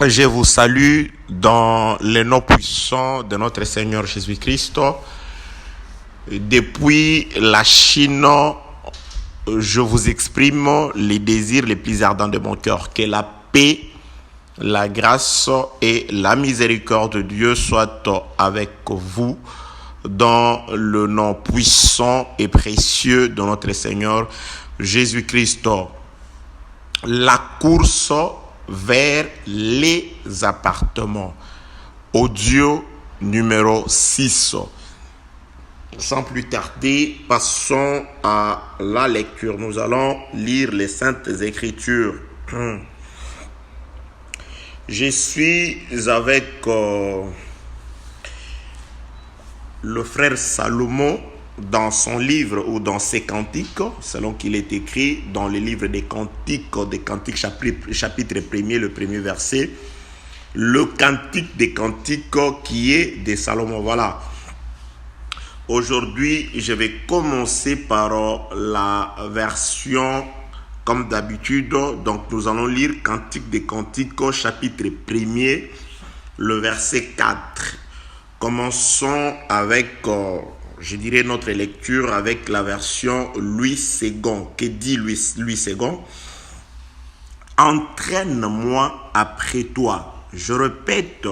Je vous salue dans le nom puissant de notre Seigneur Jésus-Christ. Depuis la Chine, je vous exprime les désirs les plus ardents de mon cœur. Que la paix, la grâce et la miséricorde de Dieu soient avec vous dans le nom puissant et précieux de notre Seigneur Jésus-Christ. La course vers les appartements. Audio numéro 6. Sans plus tarder, passons à la lecture. Nous allons lire les Saintes Écritures. Je suis avec le frère Salomon dans son livre ou dans ses cantiques, selon qu'il est écrit dans le livre des cantiques chapitre 1er, le premier verset, le cantique des cantiques qui est de Salomon. Voilà. Aujourd'hui, je vais commencer par la version comme d'habitude. Donc, nous allons lire Cantique des Cantiques, chapitre 1er, le verset 4. Commençons avec, je dirais, notre lecture avec la version Louis II. Que dit Louis II? Entraîne-moi après toi. Je répète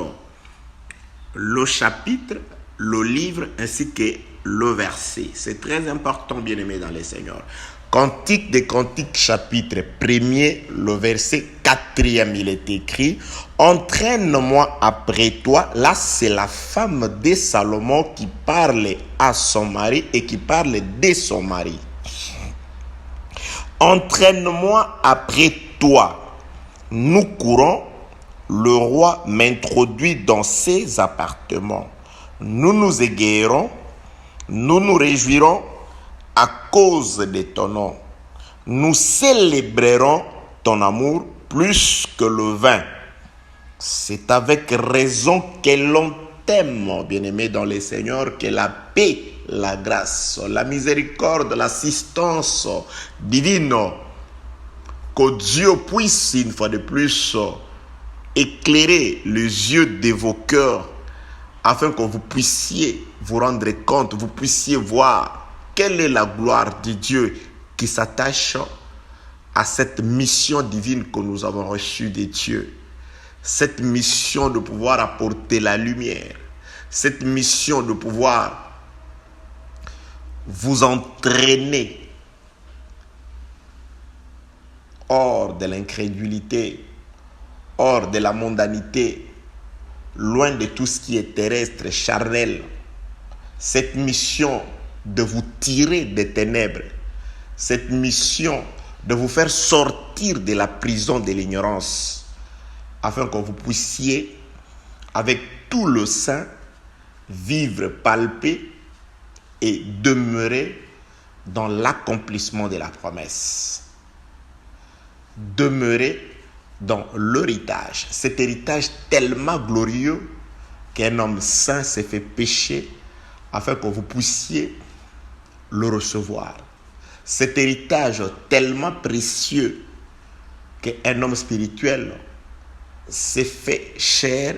le chapitre, le livre ainsi que le verset. C'est très important, bien-aimés dans les Seigneurs. Cantique des Cantiques, chapitre 1er, le verset 4e, il est écrit « Entraîne-moi après toi ». Là, c'est la femme de Salomon qui parle à son mari et qui parle de son mari. « Entraîne-moi après toi. Nous courons. Le roi m'introduit dans ses appartements. Nous nous égayerons. Nous nous réjouirons à cause de ton nom. Nous célébrerons ton amour plus que le vin. C'est avec raison que l'on t'aime, bien-aimé dans le Seigneur, que la paix, la grâce, la miséricorde, l'assistance divine, que Dieu puisse une fois de plus éclairer les yeux de vos cœurs afin que vous puissiez vous rendre compte, vous puissiez voir quelle est la gloire de Dieu qui s'attache à cette mission divine que nous avons reçue de Dieu. Cette mission de pouvoir apporter la lumière. Cette mission de pouvoir vous entraîner hors de l'incrédulité, hors de la mondanité, loin de tout ce qui est terrestre, charnel. Cette mission de vous tirer des ténèbres, cette mission de vous faire sortir de la prison de l'ignorance, afin que vous puissiez, avec tout le saint, vivre, palper et demeurer dans l'accomplissement de la promesse. Demeurer dans l'héritage, cet héritage tellement glorieux qu'un homme saint s'est fait pécher afin que vous puissiez le recevoir. Cet héritage tellement précieux qu'un homme spirituel s'est fait chair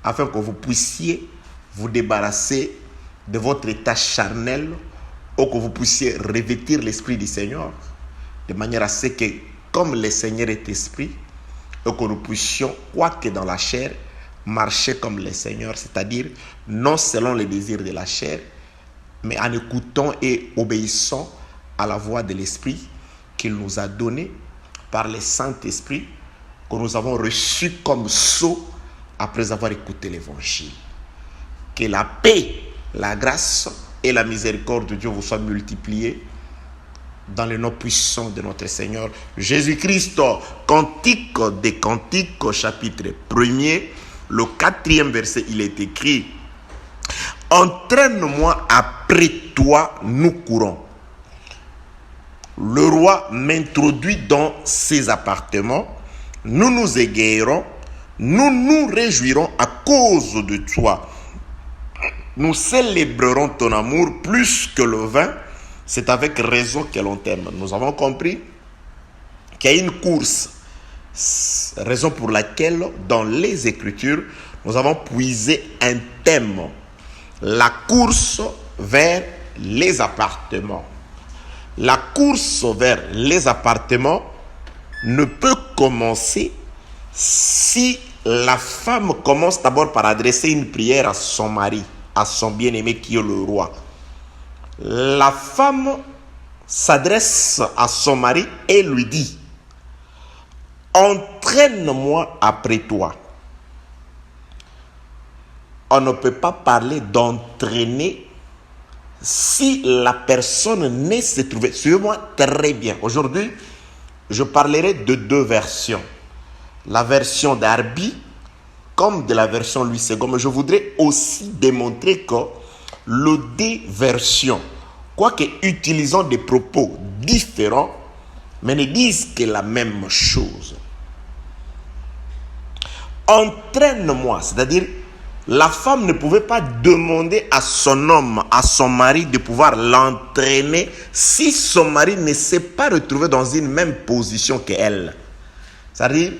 afin que vous puissiez vous débarrasser de votre état charnel ou que vous puissiez revêtir l'esprit du Seigneur de manière à ce que, comme le Seigneur est esprit, et que nous puissions, quoique dans la chair, marcher comme le Seigneur, c'est-à-dire non selon les désirs de la chair, mais en écoutant et obéissant à la voix de l'Esprit qu'il nous a donné par le Saint-Esprit que nous avons reçu comme sceau après avoir écouté l'Évangile. Que la paix, la grâce et la miséricorde de Dieu vous soient multipliées dans le nom puissant de notre Seigneur Jésus-Christ. Cantique des Cantiques, chapitre 1er, le 4e verset, il est écrit « Entraîne-moi après toi, nous courons. Le roi m'introduit dans ses appartements. Nous nous égayerons. Nous nous réjouirons à cause de toi. Nous célébrerons ton amour plus que le vin. C'est avec raison que l'on t'aime. » Nous avons compris qu'il y a une course Raison pour laquelle, dans les Écritures, nous avons puisé un thème, la course vers les appartements. La course vers les appartements ne peut commencer si la femme commence d'abord par adresser une prière à son mari, à son bien-aimé qui est le roi. La femme s'adresse à son mari et lui dit: entraîne-moi après toi. On ne peut pas parler d'entraîner si la personne ne se trouvait. Suivez-moi très bien. Aujourd'hui, je parlerai de deux versions. La version d'Arby comme de la version Louis II. Mais je voudrais aussi démontrer que les deux versions, quoique utilisant des propos différents, mais ne disent que la même chose. Entraîne-moi, c'est-à-dire la femme ne pouvait pas demander à son homme, à son mari de pouvoir l'entraîner si son mari ne s'est pas retrouvé dans une même position qu'elle. C'est-à-dire,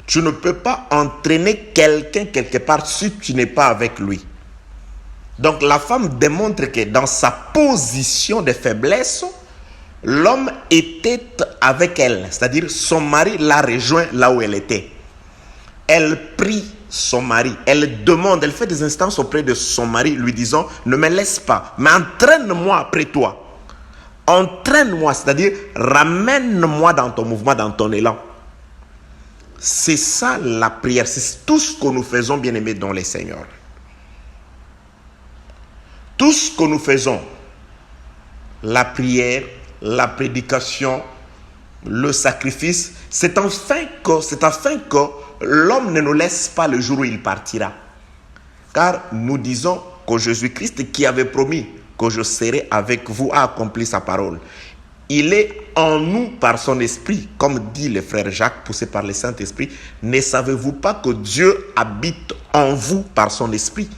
tu ne peux pas entraîner quelqu'un quelque part si tu n'es pas avec lui. Donc la femme démontre que dans sa position de faiblesse, l'homme était avec elle, c'est-à-dire son mari l'a rejoint là où elle était. Elle prie son mari, elle demande, elle fait des instances auprès de son mari, lui disant: ne me laisse pas, mais entraîne-moi après toi. Entraîne-moi, c'est-à-dire ramène-moi dans ton mouvement, dans ton élan. C'est ça la prière, c'est tout ce que nous faisons, bien-aimés dans les Seigneurs. Tout ce que nous faisons, la prière, la prédication, le sacrifice, c'est afin que l'homme ne nous laisse pas le jour où il partira. Car nous disons que Jésus-Christ, qui avait promis que je serai avec vous, a accompli sa parole. Il est en nous par son esprit, comme dit le frère Jacques, poussé par le Saint-Esprit. Ne savez-vous pas que Dieu habite en vous par son esprit?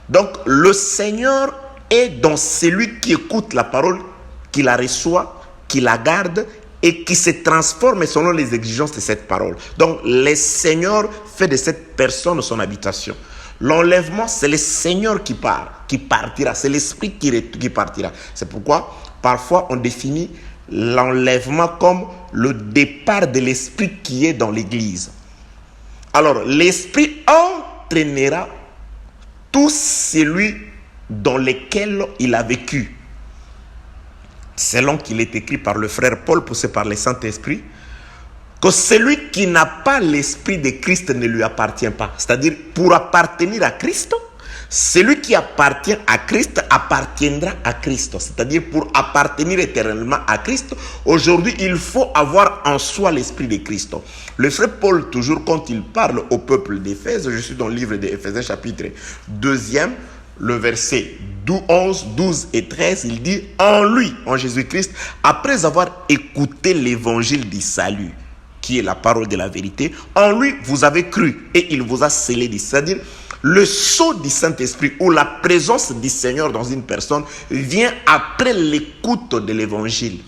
Donc le Seigneur est dans celui qui écoute la parole, qui la reçoit, qui la garde et qui se transforme selon les exigences de cette parole. Donc le Seigneur fait de cette personne son habitation. L'enlèvement, c'est le Seigneur qui part, qui partira. C'est l'Esprit qui partira. C'est pourquoi parfois on définit l'enlèvement comme le départ de l'Esprit qui est dans l'Église. Alors l'Esprit entraînera tout celui dans lequel il a vécu. Selon qu'il est écrit par le frère Paul, poussé par le Saint-Esprit, que celui qui n'a pas l'Esprit de Christ ne lui appartient pas. C'est-à-dire, pour appartenir à Christ, celui qui appartient à Christ appartiendra à Christ. C'est-à-dire, pour appartenir éternellement à Christ, aujourd'hui, il faut avoir en soi l'Esprit de Christ. Le frère Paul, toujours quand il parle au peuple d'Éphèse, je suis dans le livre d'Éphésiens chapitre 2, le verset 11, 12 et 13, il dit: en lui, en Jésus-Christ, après avoir écouté l'évangile du salut, qui est la parole de la vérité, en lui vous avez cru et il vous a scellé. C'est-à-dire, le sceau du Saint-Esprit ou la présence du Seigneur dans une personne vient après l'écoute de l'évangile.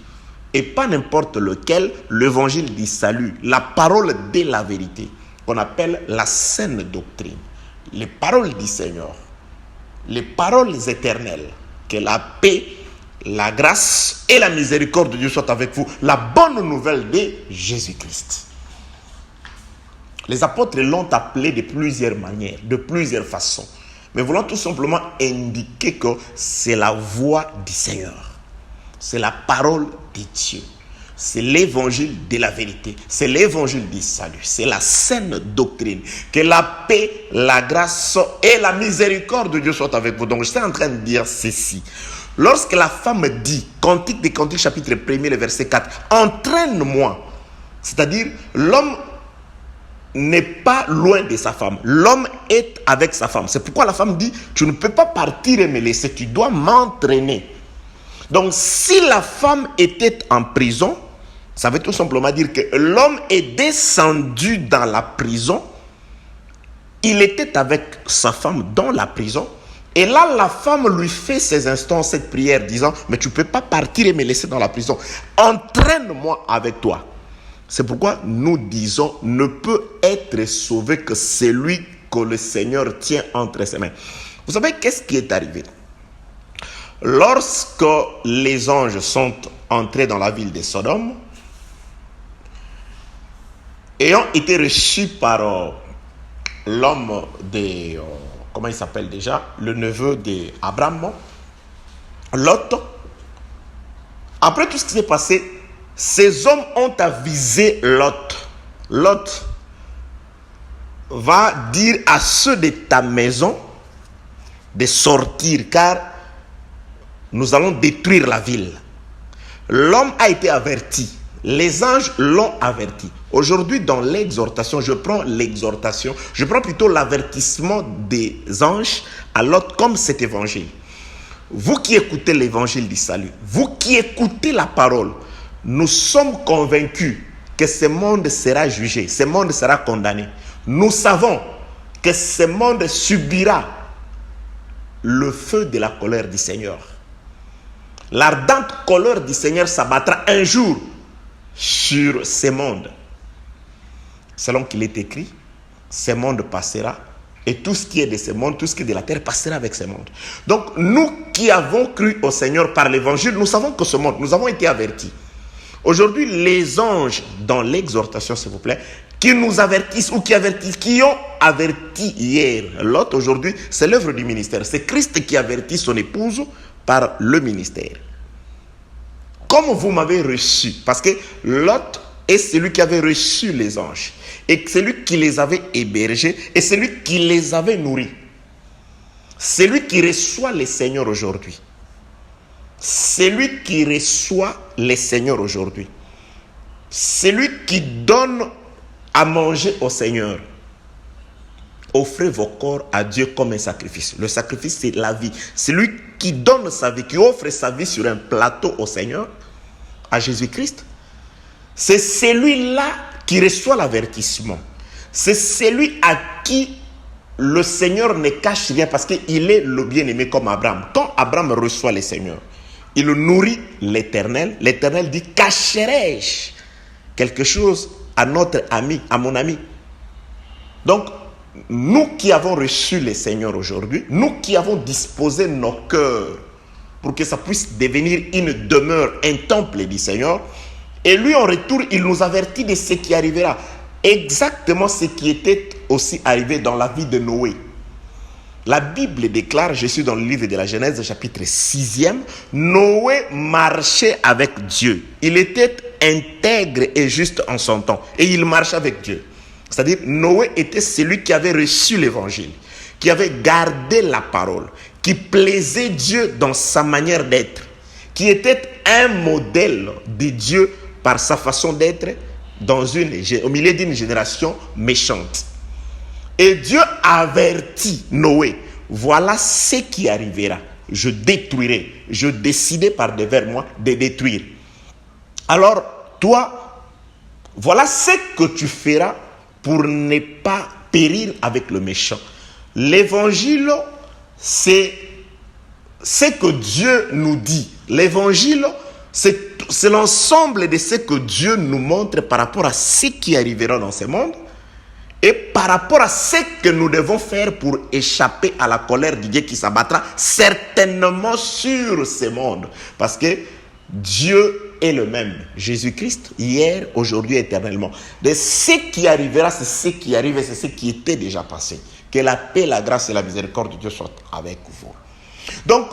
Et pas n'importe lequel, l'évangile du salut, la parole de la vérité, qu'on appelle la saine doctrine, les paroles du Seigneur, les paroles éternelles, que la paix, la grâce et la miséricorde de Dieu soient avec vous. La bonne nouvelle de Jésus-Christ. Les apôtres l'ont appelé de plusieurs manières, de plusieurs façons. Mais voulons tout simplement indiquer que c'est la voix du Seigneur. C'est la parole de Dieu. C'est l'évangile de la vérité. C'est l'évangile du salut. C'est la saine doctrine. Que la paix, la grâce et la miséricorde de Dieu soient avec vous. Donc je suis en train de dire ceci. Lorsque la femme dit, Cantique des Cantiques chapitre 1, le verset 4, entraîne-moi. C'est-à-dire, l'homme n'est pas loin de sa femme. L'homme est avec sa femme. C'est pourquoi la femme dit, tu ne peux pas partir et me laisser, tu dois m'entraîner. Donc si la femme était en prison, ça veut tout simplement dire que l'homme est descendu dans la prison. Il était avec sa femme dans la prison. Et là, la femme lui fait ces instants, cette prière, disant, mais tu ne peux pas partir et me laisser dans la prison. Entraîne-moi avec toi. C'est pourquoi nous disons, ne peut être sauvé que celui que le Seigneur tient entre ses mains. Vous savez qu'est-ce qui est arrivé? Lorsque les anges sont entrés dans la ville de Sodome, ayant été reçus par l'homme de, comment il s'appelle déjà, le neveu d'Abraham, Lot, après tout ce qui s'est passé, ces hommes ont avisé Lot. Lot va dire à ceux de ta maison de sortir, car nous allons détruire la ville. L'homme a été averti. Les anges l'ont averti. Aujourd'hui, dans l'exhortation, je prends plutôt l'avertissement des anges à Lot comme cet évangile. Vous qui écoutez l'évangile du salut, vous qui écoutez la parole, nous sommes convaincus que ce monde sera jugé, ce monde sera condamné. Nous savons que ce monde subira le feu de la colère du Seigneur. L'ardente colère du Seigneur s'abattra un jour sur ce monde. Selon qu'il est écrit, ce monde passera et tout ce qui est de ce monde, tout ce qui est de la terre passera avec ce monde. Donc nous qui avons cru au Seigneur par l'évangile, nous savons que ce monde, nous avons été avertis. Aujourd'hui, les anges dans l'exhortation, s'il vous plaît, qui nous avertissent ou qui ont averti hier Lot, aujourd'hui, c'est l'œuvre du ministère. C'est Christ qui avertit son épouse par le ministère. Comme vous m'avez reçu, parce que Lot est celui qui avait reçu les anges, et celui qui les avait hébergés, et celui qui les avait nourris. Celui qui reçoit les seigneurs aujourd'hui. Celui qui reçoit les seigneurs aujourd'hui. Celui qui donne à manger au Seigneur. Offrez vos corps à Dieu comme un sacrifice. Le sacrifice, c'est la vie. Celui qui donne sa vie, qui offre sa vie sur un plateau au Seigneur, à Jésus-Christ, c'est celui-là qui reçoit l'avertissement. C'est celui à qui le Seigneur ne cache rien parce qu'il est le bien-aimé comme Abraham. Quand Abraham reçoit le Seigneur, il nourrit l'Éternel. L'Éternel dit, cacherai-je quelque chose à notre ami, à mon ami? Donc, nous qui avons reçu le Seigneur aujourd'hui, nous qui avons disposé nos cœurs pour que ça puisse devenir une demeure, un temple du Seigneur, et lui en retour, il nous avertit de ce qui arrivera. Exactement ce qui était aussi arrivé dans la vie de Noé. La Bible déclare, je suis dans le livre de la Genèse, chapitre 6e, Noé marchait avec Dieu. Il était intègre et juste en son temps. Et il marchait avec Dieu. C'est-à-dire, Noé était celui qui avait reçu l'évangile, qui avait gardé la parole, qui plaisait Dieu dans sa manière d'être, qui était un modèle de Dieu par sa façon d'être au milieu d'une génération méchante. Et Dieu avertit Noé, voilà ce qui arrivera. Je détruirai. Je décidais par devers moi de détruire. Alors, toi, voilà ce que tu feras pour ne pas périr avec le méchant. L'évangile, c'est ce que Dieu nous dit. L'évangile, c'est l'ensemble de ce que Dieu nous montre par rapport à ce qui arrivera dans ce monde et par rapport à ce que nous devons faire pour échapper à la colère de Dieu qui s'abattra certainement sur ce monde. Parce que Dieu est le même. Jésus-Christ, hier, aujourd'hui, éternellement. De ce qui arrivera, c'est ce qui arrive et c'est ce qui était déjà passé. Que la paix, la grâce et la miséricorde de Dieu soient avec vous. Donc,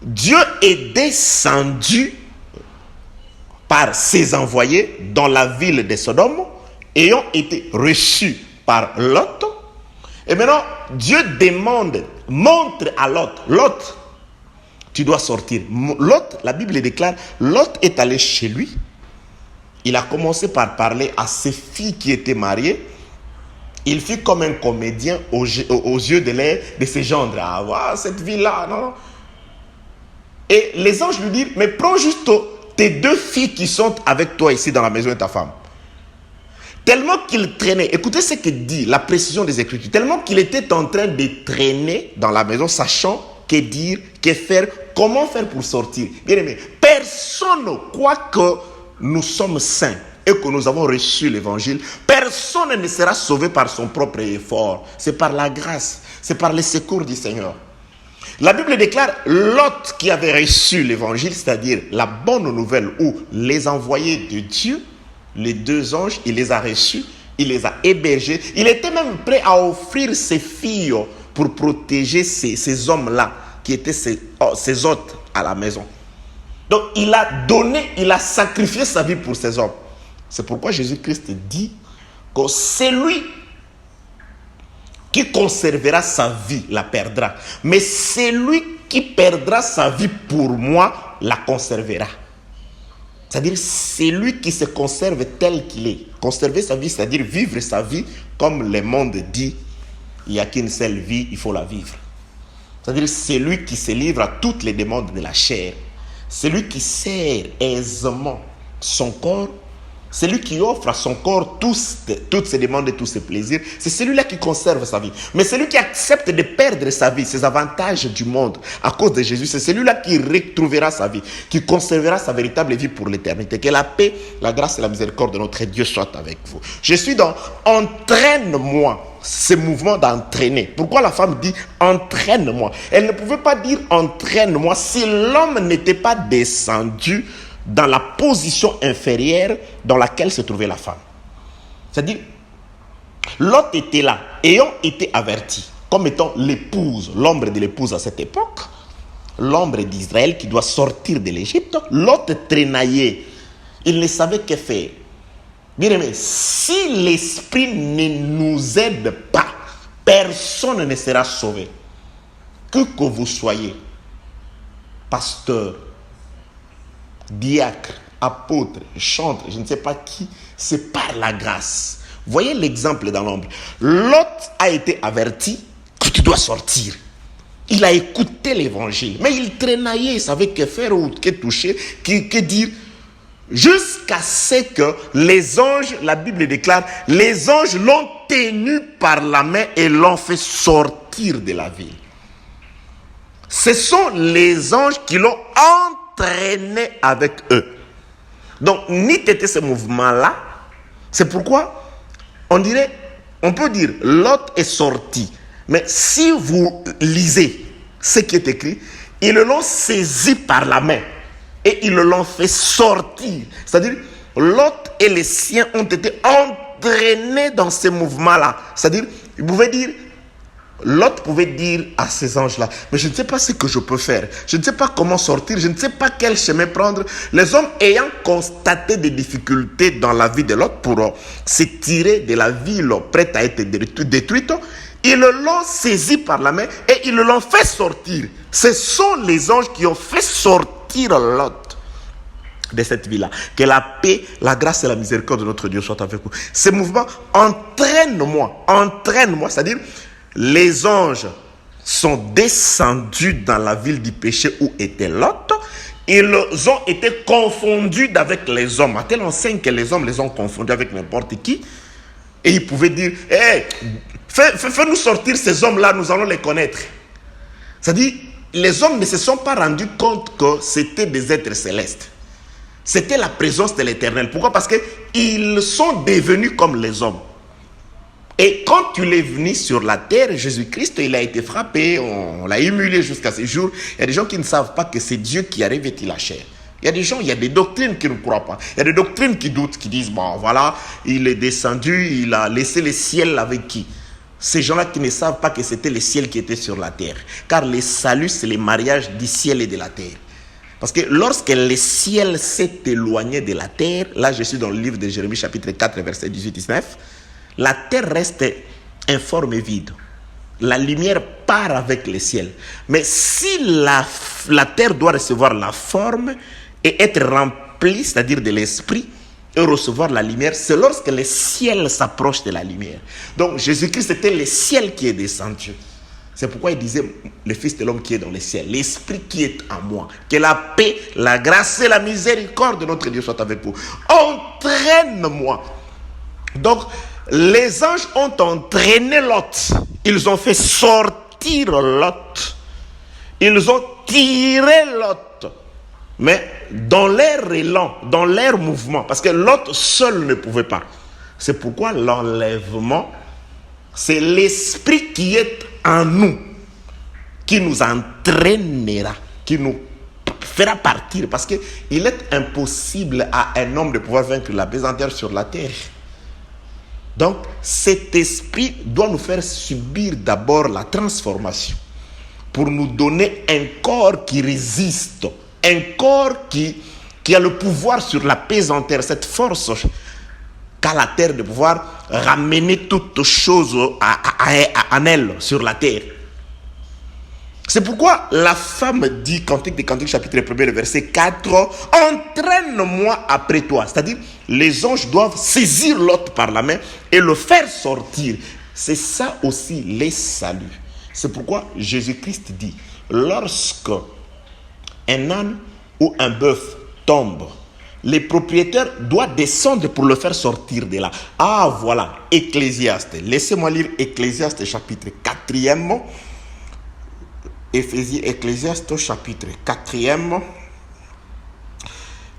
Dieu est descendu par ses envoyés dans la ville de Sodome, ayant été reçus par Lot. Et maintenant, Dieu montre à Lot, tu dois sortir. Lot, la Bible déclare, Lot est allé chez lui. Il a commencé par parler à ses filles qui étaient mariées. Il fit comme un comédien aux yeux de ses gendres. Ah, voilà, cette vie-là, non. Et les anges lui disent, mais prends juste tes 2 filles qui sont avec toi ici dans la maison de ta femme. Tellement qu'il traînait, écoutez ce que dit la précision des Écritures, tellement qu'il était en train de traîner dans la maison, sachant que dire, que faire, comment faire pour sortir. Bien aimé, personne ne croit que nous sommes saints. et que nous avons reçu l'évangile, personne ne sera sauvé par son propre effort. C'est par la grâce, c'est par le secours du Seigneur. La Bible déclare Lot qui avait reçu l'évangile, c'est-à-dire la bonne nouvelle ou les envoyés de Dieu, les deux anges, il les a reçus, il les a hébergés. Il était même prêt à offrir ses filles pour protéger ces hommes-là qui étaient ses hôtes à la maison. Donc il a donné, il a sacrifié sa vie pour ces hommes. C'est pourquoi Jésus-Christ dit que celui qui conservera sa vie la perdra. Mais celui qui perdra sa vie pour moi la conservera. C'est-à-dire celui qui se conserve tel qu'il est. Conserver sa vie, c'est-à-dire vivre sa vie comme le monde dit. Il n'y a qu'une seule vie, il faut la vivre. C'est-à-dire celui qui se livre à toutes les demandes de la chair. Celui qui sert aisément son corps. Celui qui offre à son corps toutes ses demandes et tous ses plaisirs, c'est celui-là qui conserve sa vie. Mais celui qui accepte de perdre sa vie, ses avantages du monde, à cause de Jésus, c'est celui-là qui retrouvera sa vie, qui conservera sa véritable vie pour l'éternité. Que la paix, la grâce et la miséricorde de notre Dieu soient avec vous. Je suis dans « entraîne-moi ». Ce mouvement d'entraîner. Pourquoi la femme dit « entraîne-moi » Elle ne pouvait pas dire « entraîne-moi » si l'homme n'était pas descendu dans la position inférieure dans laquelle se trouvait la femme. C'est-à-dire, Lot était là, ayant été averti, comme étant l'épouse, l'ombre de l'épouse à cette époque, l'ombre d'Israël qui doit sortir de l'Égypte. Lot traînaillait, il ne savait que faire. Bien aimé, si l'esprit ne nous aide pas, personne ne sera sauvé. Que vous soyez pasteur, diacre, apôtre, chantre, je ne sais pas qui, c'est par la grâce. Voyez l'exemple dans l'ombre. Lot a été averti que tu dois sortir. Il a écouté l'évangile, mais il traînaillait, il savait que faire ou que toucher, que dire, jusqu'à ce que les anges, la Bible déclare, les anges l'ont tenu par la main et l'ont fait sortir de la ville. Ce sont les anges qui l'ont entraîné avec eux. Donc, ni était ce mouvement-là. C'est pourquoi on peut dire, Lot est sorti. Mais si vous lisez ce qui est écrit, ils l'ont saisi par la main et ils l'ont fait sortir. C'est-à-dire, Lot et les siens ont été entraînés dans ce mouvement-là. C'est-à-dire, ils pouvaient dire, Lot pouvait dire à ces anges-là, mais je ne sais pas ce que je peux faire, je ne sais pas comment sortir, je ne sais pas quel chemin prendre. Les hommes ayant constaté des difficultés dans la vie de Lot pour se tirer de la ville prête à être détruite, ils l'ont saisi par la main et ils l'ont fait sortir. Ce sont les anges qui ont fait sortir Lot de cette vie-là. Que la paix, la grâce et la miséricorde de notre Dieu soient avec vous. Ce mouvement, entraîne-moi, c'est-à-dire les anges sont descendus dans la ville du péché où était Lot. Ils ont été confondus avec les hommes. À tel enseigne que les hommes les ont confondus avec n'importe qui. Et ils pouvaient dire, hey, fais-nous sortir ces hommes-là, nous allons les connaître. C'est-à-dire, les hommes ne se sont pas rendus compte que c'était des êtres célestes. C'était la présence de l'Éternel. Pourquoi? Parce qu'ils sont devenus comme les hommes. Et quand il est venu sur la terre, Jésus-Christ, il a été frappé, on l'a humilié jusqu'à ce jour. Il y a des gens qui ne savent pas que c'est Dieu qui a revêtu la chair. Il y a des gens, il y a des doctrines qui ne croient pas. Il y a des doctrines qui doutent, qui disent, bon voilà, il est descendu, il a laissé le ciel avec qui? Ces gens-là qui ne savent pas que c'était le ciel qui était sur la terre. Car le salut, c'est le mariage du ciel et de la terre. Parce que lorsque le ciel s'est éloigné de la terre, là je suis dans le livre de Jérémie chapitre 4, verset 18-19, la terre reste informe et vide. La lumière part avec le ciel. Mais si la terre doit recevoir la forme et être remplie, c'est-à-dire de l'esprit, et recevoir la lumière, c'est lorsque le ciel s'approche de la lumière. Donc Jésus-Christ, c'était le ciel qui est descendu. C'est pourquoi il disait, le Fils de l'homme qui est dans le ciel, l'esprit qui est en moi. Que la paix, la grâce et la miséricorde de notre Dieu soient avec vous. Entraîne-moi. Donc, les anges ont entraîné Lot. Ils ont fait sortir Lot. Ils ont tiré Lot Mais dans leur élan, dans leur mouvement, parce que l'autre seul ne pouvait pas. C'est pourquoi l'enlèvement, c'est l'esprit qui est en nous, qui nous entraînera, qui nous fera partir. Parce qu'il est impossible à un homme de pouvoir vaincre la pesanteur sur la terre. Donc, cet esprit doit nous faire subir d'abord la transformation pour nous donner un corps qui résiste, un corps qui a le pouvoir sur la pesanteur, cette force qu'a la terre de pouvoir ramener toutes choses en elle, sur la terre. C'est pourquoi la femme dit, Cantique des Cantiques, chapitre 1, le verset 4, « Entraîne-moi après toi ». C'est-à-dire, les anges doivent saisir l'autre par la main et le faire sortir. C'est ça aussi les saluts. C'est pourquoi Jésus-Christ dit, lorsque un âne ou un bœuf tombe, les propriétaires doivent descendre pour le faire sortir de là. Ah, voilà, Ecclésiaste. Laissez-moi lire Ecclésiaste, chapitre 4e. Ecclésiaste, chapitre 4e.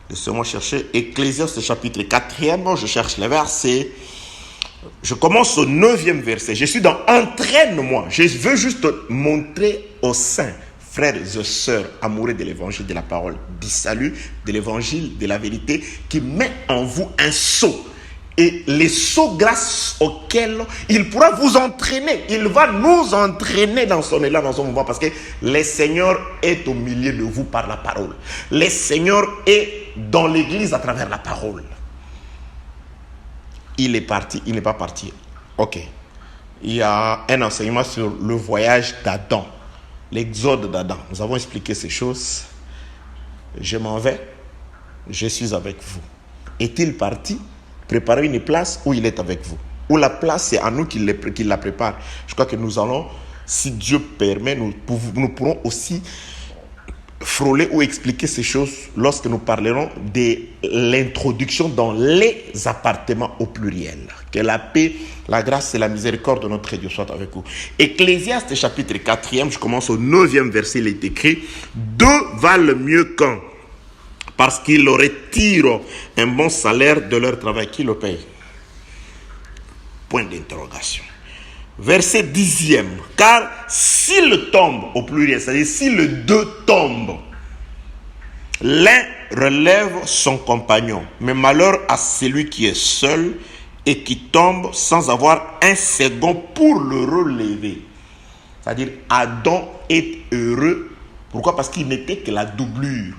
Laissez-moi chercher Ecclésiaste, chapitre 4e. Je cherche les versets. Je commence au 9e verset. Je suis dans entraîne-moi. Je veux juste montrer aux saints, frères et sœurs amoureux de l'évangile, de la parole, du salut, de l'évangile, de la vérité, qui met en vous un sceau. Et les sceaux grâce auxquels il pourra vous entraîner. Il va nous entraîner dans son élan, dans son mouvement. Parce que le Seigneur est au milieu de vous par la parole. Le Seigneur est dans l'église à travers la parole. Il est parti, il n'est pas parti. Ok. Il y a un enseignement sur le voyage d'Adam. L'exode d'Adam. Nous avons expliqué ces choses. Je m'en vais. Je suis avec vous. Est-il parti? Préparer une place où il est avec vous. Où la place, c'est à nous qu'il la prépare. Je crois que nous allons, si Dieu permet, nous pourrons aussi frôler ou expliquer ces choses lorsque nous parlerons de l'introduction dans les appartements au pluriel. Que la paix, la grâce et la miséricorde de notre Dieu soient avec vous. Ecclésiaste chapitre 4e, je commence au 9e verset, il est écrit « Deux valent mieux qu'un, parce qu'ils retirent un bon salaire de leur travail. » Qui le paye? Point d'interrogation. Verset 10e. « Car s'il tombe, au pluriel, c'est-à-dire si le deux tombe, l'un relève son compagnon. Mais malheur à celui qui est seul et qui tombe sans avoir un second pour le relever. » C'est-à-dire Adam est heureux. Pourquoi? Parce qu'il n'était que la doublure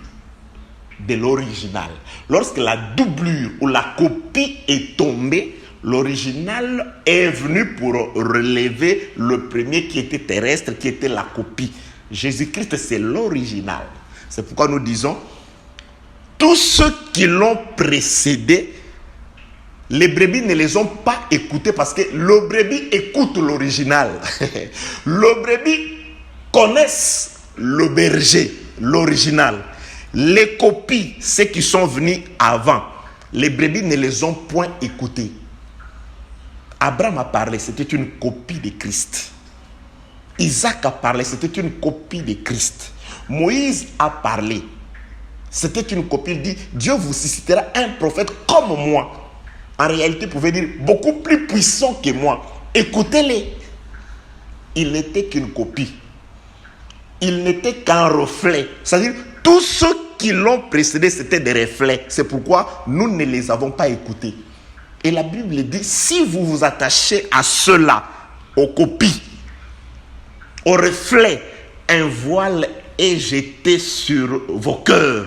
de l'original. Lorsque la doublure ou la copie est tombée, l'original est venu pour relever le premier qui était terrestre, qui était la copie. Jésus-Christ, c'est l'original. C'est pourquoi nous disons, tous ceux qui l'ont précédé, les brebis ne les ont pas écoutés parce que le brebis écoute l'original. Le brebis connaissent le berger, l'original. Les copies, ceux qui sont venus avant, les brebis ne les ont point écoutés. Abraham a parlé, c'était une copie de Christ. Isaac a parlé, c'était une copie de Christ. Moïse a parlé, c'était une copie. Il dit, Dieu vous suscitera un prophète comme moi. En réalité, vous pouvez dire, beaucoup plus puissant que moi. Écoutez-les. Il n'était qu'une copie. Il n'était qu'un reflet. C'est-à-dire, tous ceux qui l'ont précédé, c'était des reflets. C'est pourquoi nous ne les avons pas écoutés. Et la Bible dit, si vous vous attachez à cela, aux copies, aux reflets, un voile est jeté sur vos cœurs.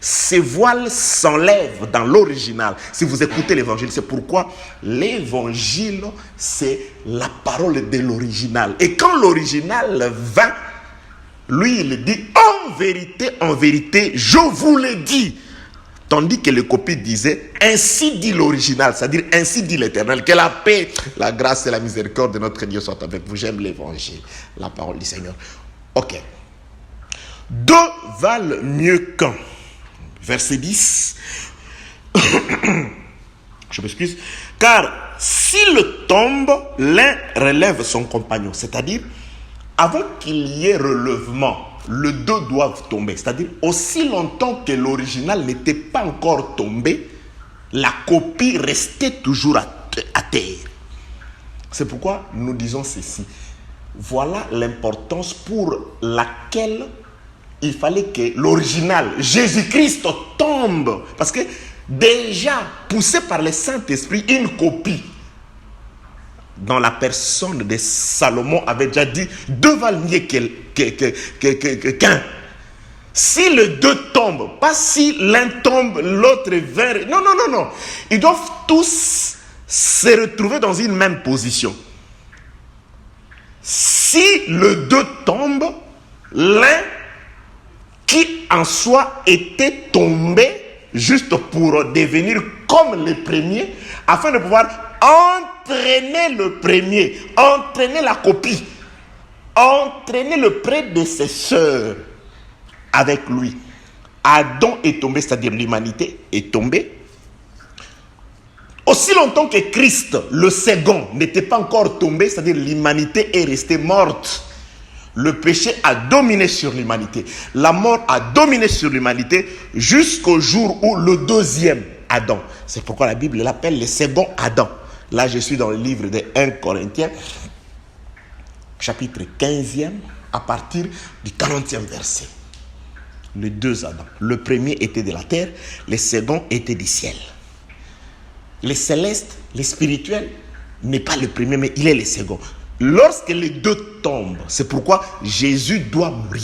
Ces voiles s'enlèvent dans l'original. Si vous écoutez l'évangile, c'est pourquoi l'évangile, c'est la parole de l'original. Et quand l'original vint, lui, il dit, en vérité, je vous l'ai dit. Tandis que les copies disaient, ainsi dit l'original, c'est-à-dire ainsi dit l'Éternel, que la paix, la grâce et la miséricorde de notre Dieu soient avec vous. J'aime l'évangile, la parole du Seigneur. Ok. Deux valent mieux qu'un. Verset 10. Je m'excuse. Car s'il tombe, l'un relève son compagnon. C'est-à-dire, avant qu'il y ait relèvement, les deux doivent tomber. C'est-à-dire, aussi longtemps que l'original n'était pas encore tombé, la copie restait toujours à terre. C'est pourquoi nous disons ceci. Voilà l'importance pour laquelle il fallait que l'original, Jésus-Christ, tombe. Parce que déjà, poussé par le Saint-Esprit, une copie dans la personne de Salomon avait déjà dit, deux valent mieux qu'un. Si les deux tombent, pas si l'un tombe, l'autre vers... Non. Ils doivent tous se retrouver dans une même position. Si les deux tombent, l'un qui en soi était tombé juste pour devenir comme le premier, afin de pouvoir entraîner le premier, entraîner la copie, entraîner le prédécesseur avec lui. Adam est tombé, c'est-à-dire l'humanité est tombée. Aussi longtemps que Christ, le second, n'était pas encore tombé, c'est-à-dire l'humanité est restée morte. Le péché a dominé sur l'humanité. La mort a dominé sur l'humanité jusqu'au jour où le deuxième Adam. C'est pourquoi la Bible l'appelle le second Adam. Là, je suis dans le livre de 1 Corinthiens, chapitre 15e, à partir du 40e verset. Les deux Adams. Le premier était de la terre, le second était du ciel. Le céleste, le spirituel, n'est pas le premier, mais il est le second. Lorsque les deux tombent, c'est pourquoi Jésus doit mourir.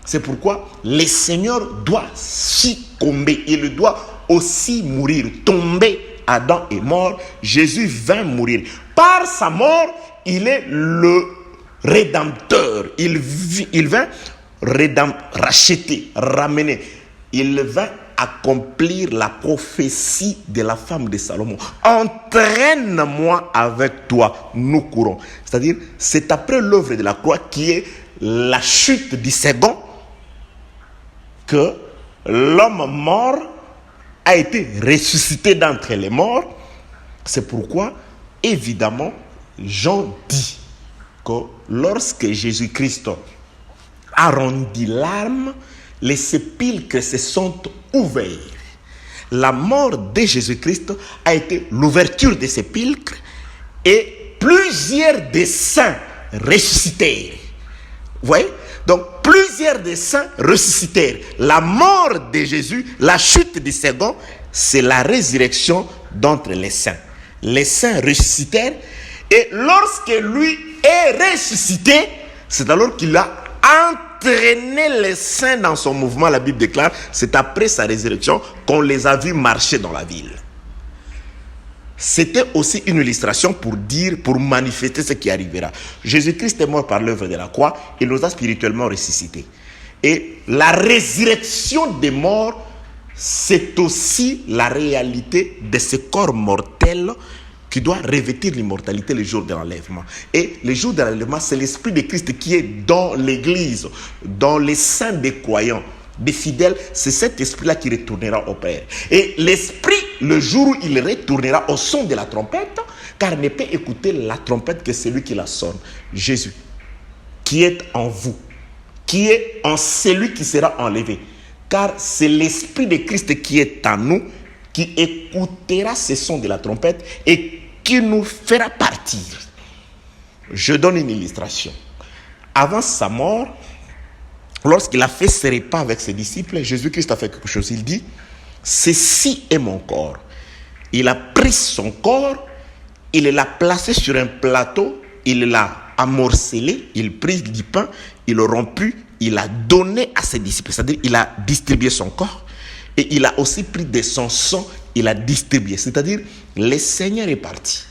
C'est pourquoi le Seigneur doit succomber. Il doit aussi mourir. Tomber, Adam est mort, Jésus vint mourir. Par sa mort, il est le Rédempteur. Il vint racheter, ramener. Il vint accomplir la prophétie de la femme de Salomon. Entraîne-moi avec toi, nous courons. C'est-à-dire, c'est après l'œuvre de la croix qui est la chute du second que l'homme mort a été ressuscité d'entre les morts. C'est pourquoi, évidemment, Jean dit que lorsque Jésus-Christ a rendu l'âme, les sépulcres se sont ouverts. La mort de Jésus-Christ a été l'ouverture des sépulcres et plusieurs des saints ressuscitèrent. Vous voyez? Donc, plusieurs des saints ressuscitèrent. La mort de Jésus, la chute du second, c'est la résurrection d'entre les saints. Les saints ressuscitèrent et lorsque lui est ressuscité, c'est alors qu'il a entraîné les saints dans son mouvement. La Bible déclare, c'est après sa résurrection qu'on les a vus marcher dans la ville. C'était aussi une illustration pour dire, pour manifester ce qui arrivera. Jésus-Christ est mort par l'œuvre de la croix et nous a spirituellement ressuscités. Et la résurrection des morts, c'est aussi la réalité de ce corps mortel qui doit revêtir l'immortalité le jour de l'enlèvement. Et le jour de l'enlèvement, c'est l'Esprit de Christ qui est dans l'Église, dans les saints des croyants, des fidèles. C'est cet esprit-là qui retournera au Père. Et l'Esprit, le jour où il retournera au son de la trompette, car ne peut écouter la trompette que celui qui la sonne, Jésus, qui est en vous, qui est en celui qui sera enlevé. Car c'est l'Esprit de Christ qui est en nous, qui écoutera ce son de la trompette et qui nous fera partir. Je donne une illustration. Avant sa mort, lorsqu'il a fait ses repas avec ses disciples, Jésus-Christ a fait quelque chose. Il dit, ceci est mon corps. Il a pris son corps, il l'a placé sur un plateau, il l'a amorcelé, il prit du pain, il le romput, il a donné à ses disciples. C'est-à-dire, il a distribué son corps et il a aussi pris de son sang, il a distribué. C'est-à-dire, le Seigneur est parti.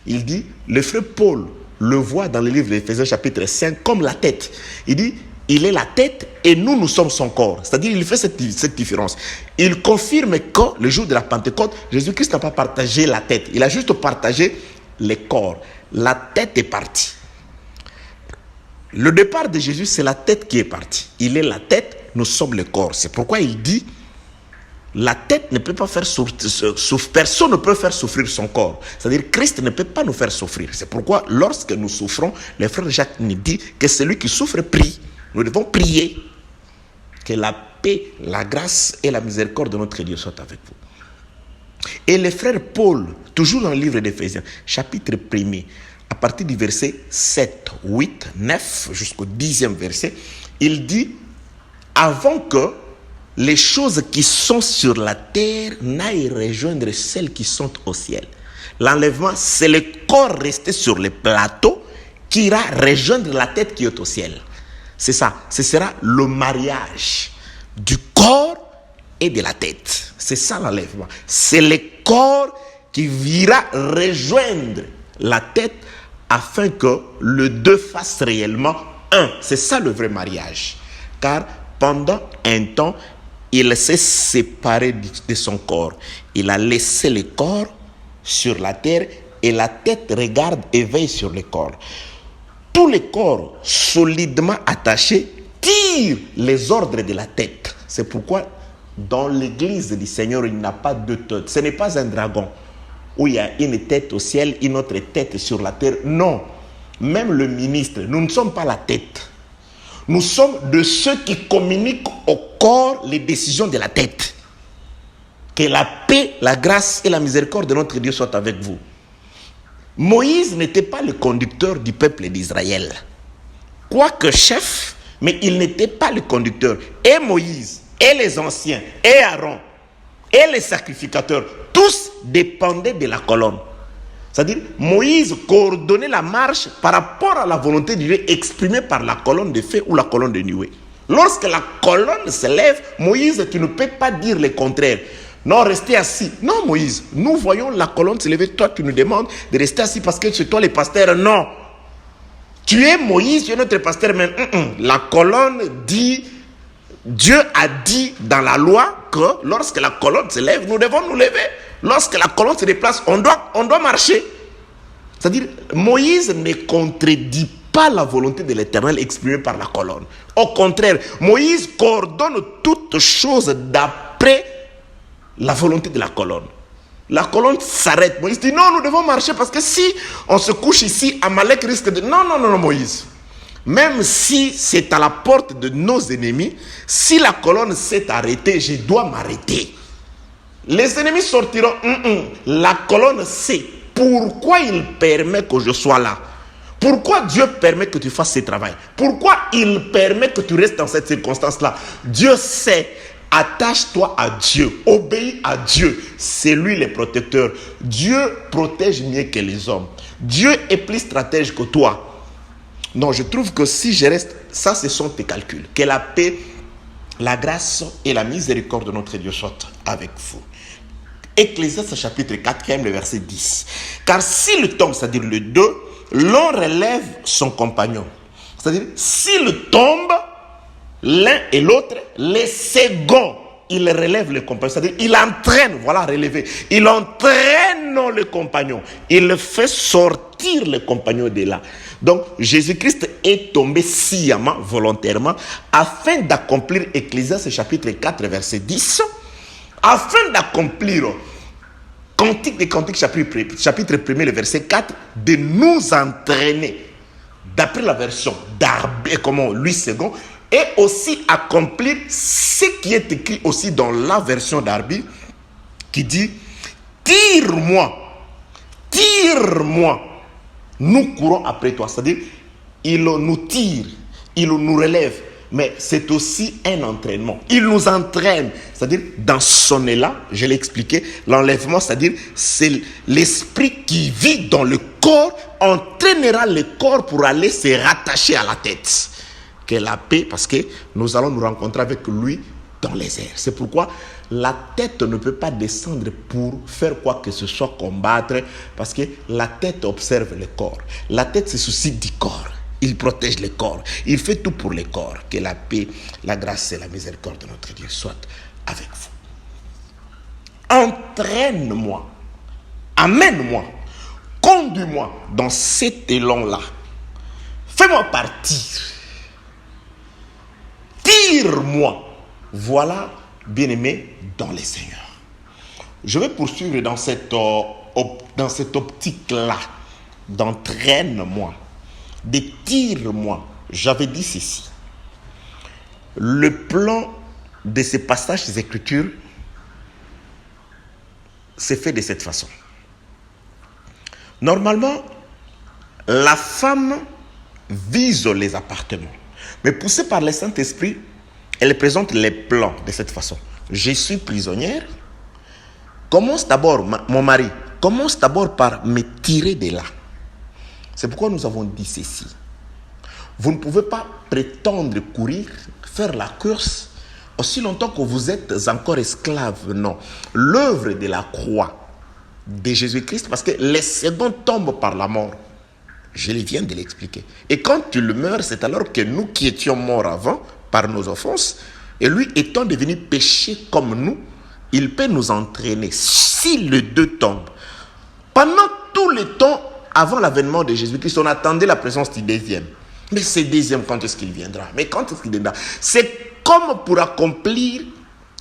Il dit, le frère Paul le voit dans le livre d'Éphésiens chapitre 5 comme la tête. Il dit, il est la tête et nous sommes son corps. C'est-à-dire, il fait cette différence. Il confirme que le jour de la Pentecôte, Jésus-Christ n'a pas partagé la tête. Il a juste partagé le corps. La tête est partie. Le départ de Jésus, c'est la tête qui est partie. Il est la tête, nous sommes le corps. C'est pourquoi il dit, la tête ne peut pas faire souffrir, personne ne peut faire souffrir son corps. C'est-à-dire, Christ ne peut pas nous faire souffrir. C'est pourquoi, lorsque nous souffrons, le frère Jacques nous dit que celui qui souffre prie. nous devons prier que la paix, la grâce et la miséricorde de notre Dieu soient avec vous. Et le frère Paul, toujours dans le livre d'Éphésiens, chapitre 1er, à partir du verset 7, 8, 9, jusqu'au 10e verset, il dit, avant que les choses qui sont sur la terre n'aillent rejoindre celles qui sont au ciel. L'enlèvement, c'est le corps resté sur le plateau qui ira rejoindre la tête qui est au ciel. C'est ça, ce sera le mariage du corps et de la tête. C'est ça l'enlèvement. C'est le corps qui ira rejoindre la tête afin que les deux fassent réellement un. C'est ça le vrai mariage. Car pendant un temps, il s'est séparé de son corps. Il a laissé le corps sur la terre et la tête regarde et veille sur le corps. Tous les corps solidement attachés tirent les ordres de la tête. C'est pourquoi dans l'église du Seigneur, il n'y a pas deux têtes. Ce n'est pas un dragon où il y a une tête au ciel, une autre tête sur la terre. Non. Même le ministre, nous ne sommes pas la tête. Nous sommes de ceux qui communiquent au corps les décisions de la tête. Que la paix, la grâce et la miséricorde de notre Dieu soient avec vous. Moïse n'était pas le conducteur du peuple d'Israël. Quoique chef, mais il n'était pas le conducteur. Et Moïse, et les anciens, et Aaron, et les sacrificateurs, tous dépendaient de la colonne. C'est-à-dire, Moïse coordonnait la marche par rapport à la volonté de Dieu exprimée par la colonne de feu ou la colonne de nuée. Lorsque la colonne se lève, Moïse, tu ne peux pas dire le contraire. Non, restez assis. Non, Moïse, nous voyons la colonne se lever. Toi, tu nous demandes de rester assis parce que c'est toi le pasteur. Non. Tu es Moïse, tu es notre pasteur. Mais la colonne dit, Dieu a dit dans la loi que lorsque la colonne se lève, nous devons nous lever. Lorsque la colonne se déplace, on doit marcher. C'est-à-dire, Moïse ne contredit pas la volonté de l'Éternel exprimée par la colonne. Au contraire, Moïse coordonne toutes choses d'après la volonté de la colonne. La colonne s'arrête. Moïse dit non, nous devons marcher parce que si on se couche ici, Amalek risque de... Non, Moïse. Même si c'est à la porte de nos ennemis, si la colonne s'est arrêtée, je dois m'arrêter. Les ennemis sortiront. La colonne sait pourquoi il permet que je sois là. Pourquoi Dieu permet que tu fasses ce travail? Pourquoi il permet que tu restes dans cette circonstance-là? Dieu sait. Attache-toi à Dieu, obéis à Dieu, c'est lui le protecteur. Dieu protège mieux que les hommes. Dieu est plus stratège que toi. Non, je trouve que si je reste, ça ce sont tes calculs. Que la paix, la grâce et la miséricorde de notre Dieu soient avec vous. Ecclésiaste chapitre 4, le verset 10. Car s'il tombe, c'est-à-dire le 2, l'un relève son compagnon. C'est-à-dire, s'il tombe, l'un et l'autre, les seconds, il relève le compagnon. C'est-à-dire, il entraîne, voilà, relever. Il entraîne le compagnon. Il fait sortir le compagnon de là. Donc, Jésus-Christ est tombé sciemment, volontairement, afin d'accomplir Ecclésiaste chapitre 4, verset 10, afin d'accomplir Cantique des Cantiques, chapitre 1, le verset 4, de nous entraîner, d'après la version d'Arbi, comment lui second, et aussi accomplir ce qui est écrit aussi dans la version d'Arbi, qui dit, tire-moi, nous courons après toi. C'est-à-dire, il nous tire, il nous relève, mais c'est aussi un entraînement. Il nous entraîne, c'est-à-dire dans son élan, je l'ai expliqué, l'enlèvement, c'est-à-dire c'est l'esprit qui vit dans le corps, entraînera le corps pour aller se rattacher à la tête. Que la paix, parce que nous allons nous rencontrer avec lui dans les airs. C'est pourquoi la tête ne peut pas descendre pour faire quoi que ce soit, combattre, parce que la tête observe le corps. La tête se soucie du corps. Il protège le corps. Il fait tout pour le corps. Que la paix, la grâce et la miséricorde de notre Dieu soient avec vous. Entraîne-moi, amène-moi, conduis-moi dans cet élan-là. Fais-moi partir. Tire-moi. Voilà, bien-aimé, dans les Seigneurs. Je vais poursuivre dans cette optique-là, d'entraîne-moi, de tire-moi. J'avais dit ceci. Le plan de ces passages des Écritures c'est fait de cette façon. Normalement, la femme vise les appartements. Mais poussée par le Saint-Esprit, elle présente les plans de cette façon. Je suis prisonnière. Commence d'abord, mon mari, commence d'abord par me tirer de là. C'est pourquoi nous avons dit ceci. Vous ne pouvez pas prétendre courir, faire la course, aussi longtemps que vous êtes encore esclave. Non. L'œuvre de la croix de Jésus-Christ, parce que les seconds tombent par la mort. Je viens de l'expliquer. Et quand il meurt, c'est alors que nous qui étions morts avant, par nos offenses, et lui étant devenu péché comme nous, il peut nous entraîner. Si les deux tombent, pendant tout le temps, avant l'avènement de Jésus-Christ, on attendait la présence du deuxième. Mais ce deuxième, quand est-ce qu'il viendra? Mais quand est-ce qu'il viendra? C'est comme pour accomplir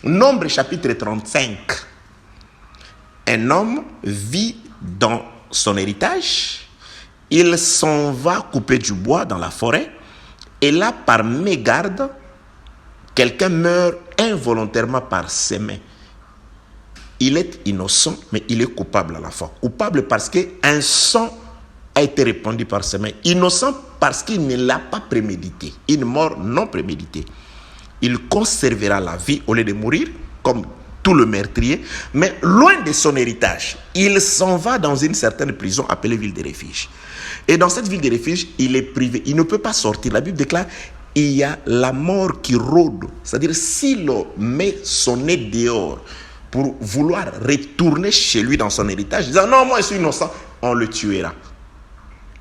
Nombre chapitre 35. Un homme vit dans son héritage, il s'en va couper du bois dans la forêt, et là, par mégarde, quelqu'un meurt involontairement par ses mains. Il est innocent, mais il est coupable à la fois. Coupable parce qu'un sang a été répandu par ses mains. Innocent parce qu'il ne l'a pas prémédité. Une mort non préméditée. Il conservera la vie au lieu de mourir, comme tout le meurtrier, mais loin de son héritage. Il s'en va dans une certaine prison appelée ville de refuge. Et dans cette ville de refuge, il est privé. Il ne peut pas sortir. La Bible déclare il y a la mort qui rôde. C'est-à-dire, s'il met son nez dehors pour vouloir retourner chez lui dans son héritage, disant non, moi je suis innocent, on le tuera.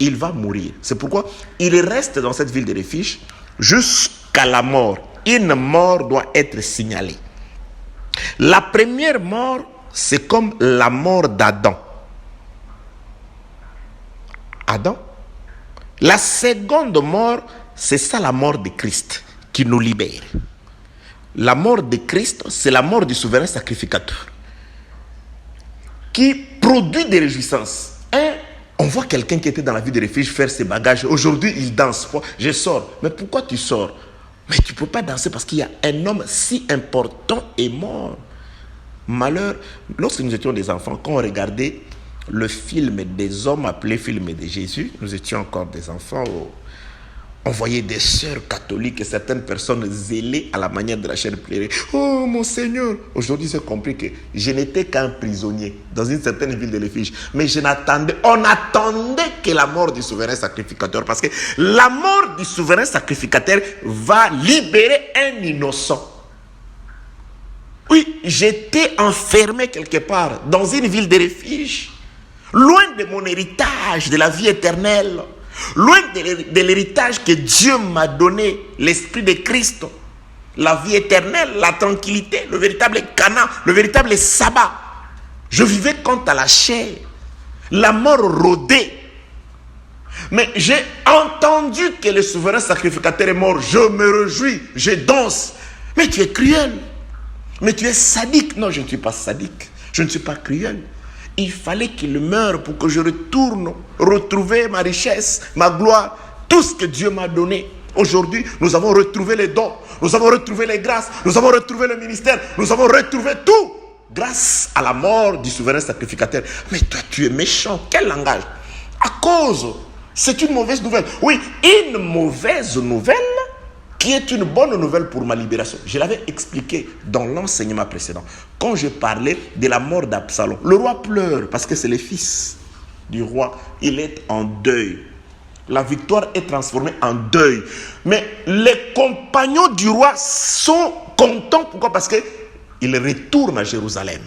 Il va mourir. C'est pourquoi il reste dans cette ville de refuge jusqu'à la mort. Une mort doit être signalée. La première mort, c'est comme la mort d'Adam. Adam. La seconde mort, c'est ça la mort de Christ qui nous libère. La mort de Christ, c'est la mort du souverain sacrificateur qui produit des réjouissances. On voit quelqu'un qui était dans la vie de refuge faire ses bagages. Aujourd'hui, il danse. Je sors. Mais pourquoi tu sors? Mais tu ne peux pas danser parce qu'il y a un homme si important est mort. Malheur, lorsque nous étions des enfants, quand on regardait le film des hommes appelé film de Jésus, nous étions encore des enfants, on voyait des sœurs catholiques et certaines personnes zélées à la manière de la chair pleurer. Oh mon Seigneur! Aujourd'hui, j'ai compris que je n'étais qu'un prisonnier dans une certaine ville de refuge. Mais on attendait que la mort du souverain sacrificateur. Parce que la mort du souverain sacrificateur va libérer un innocent. Oui, j'étais enfermé quelque part dans une ville de refuge. Loin de mon héritage, de la vie éternelle. Loin de l'héritage que Dieu m'a donné, l'Esprit de Christ, la vie éternelle, la tranquillité, le véritable Canaan, le véritable sabbat. Je vivais quant à la chair, la mort rôdait. Mais j'ai entendu que le souverain sacrificateur est mort. Je me réjouis, je danse. Mais tu es cruel. Mais tu es sadique. Non, je ne suis pas sadique. Je ne suis pas cruel. Il fallait qu'il meure pour que je retourne retrouver ma richesse, ma gloire, tout ce que Dieu m'a donné. Aujourd'hui, nous avons retrouvé les dons, nous avons retrouvé les grâces, nous avons retrouvé le ministère, nous avons retrouvé tout grâce à la mort du souverain sacrificateur. Mais toi, tu es méchant. Quel langage? À cause, c'est une mauvaise nouvelle. Oui, une mauvaise nouvelle qui est une bonne nouvelle pour ma libération. Je l'avais expliqué dans l'enseignement précédent. Quand je parlais de la mort d'Absalom, le roi pleure parce que c'est le fils du roi. Il est en deuil. La victoire est transformée en deuil. Mais les compagnons du roi sont contents. Pourquoi? Parce qu'ils retournent à Jérusalem.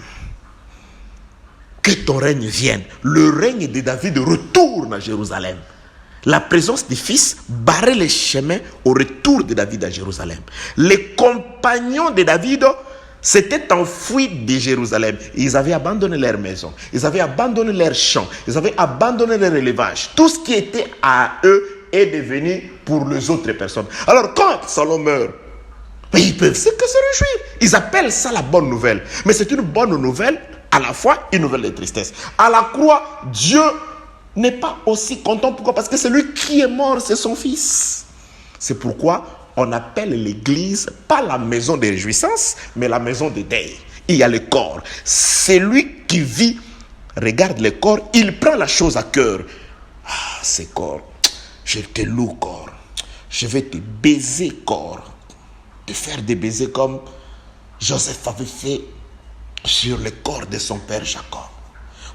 Que ton règne vienne. Le règne de David retourne à Jérusalem. La présence du Fils barrait les chemins au retour de David à Jérusalem. Les compagnons de David s'étaient enfouis de Jérusalem. Ils avaient abandonné leur maison. Ils avaient abandonné leurs champs. Ils avaient abandonné leur élevage. Tout ce qui était à eux est devenu pour les autres personnes. Alors quand Absalom meurt, ils peuvent que se réjouir. Ils appellent ça la bonne nouvelle. Mais c'est une bonne nouvelle, à la fois une nouvelle de tristesse. À la croix, Dieu n'est pas aussi content. Pourquoi? Parce que celui qui est mort, c'est son fils. C'est pourquoi on appelle l'église pas la maison de réjouissance, mais la maison de deuil. Il y a le corps. Celui qui vit, regarde le corps, il prend la chose à cœur. Ah, ce corps, je te loue, corps. Je vais te baiser, corps. Te faire des baisers comme Joseph avait fait sur le corps de son père Jacob.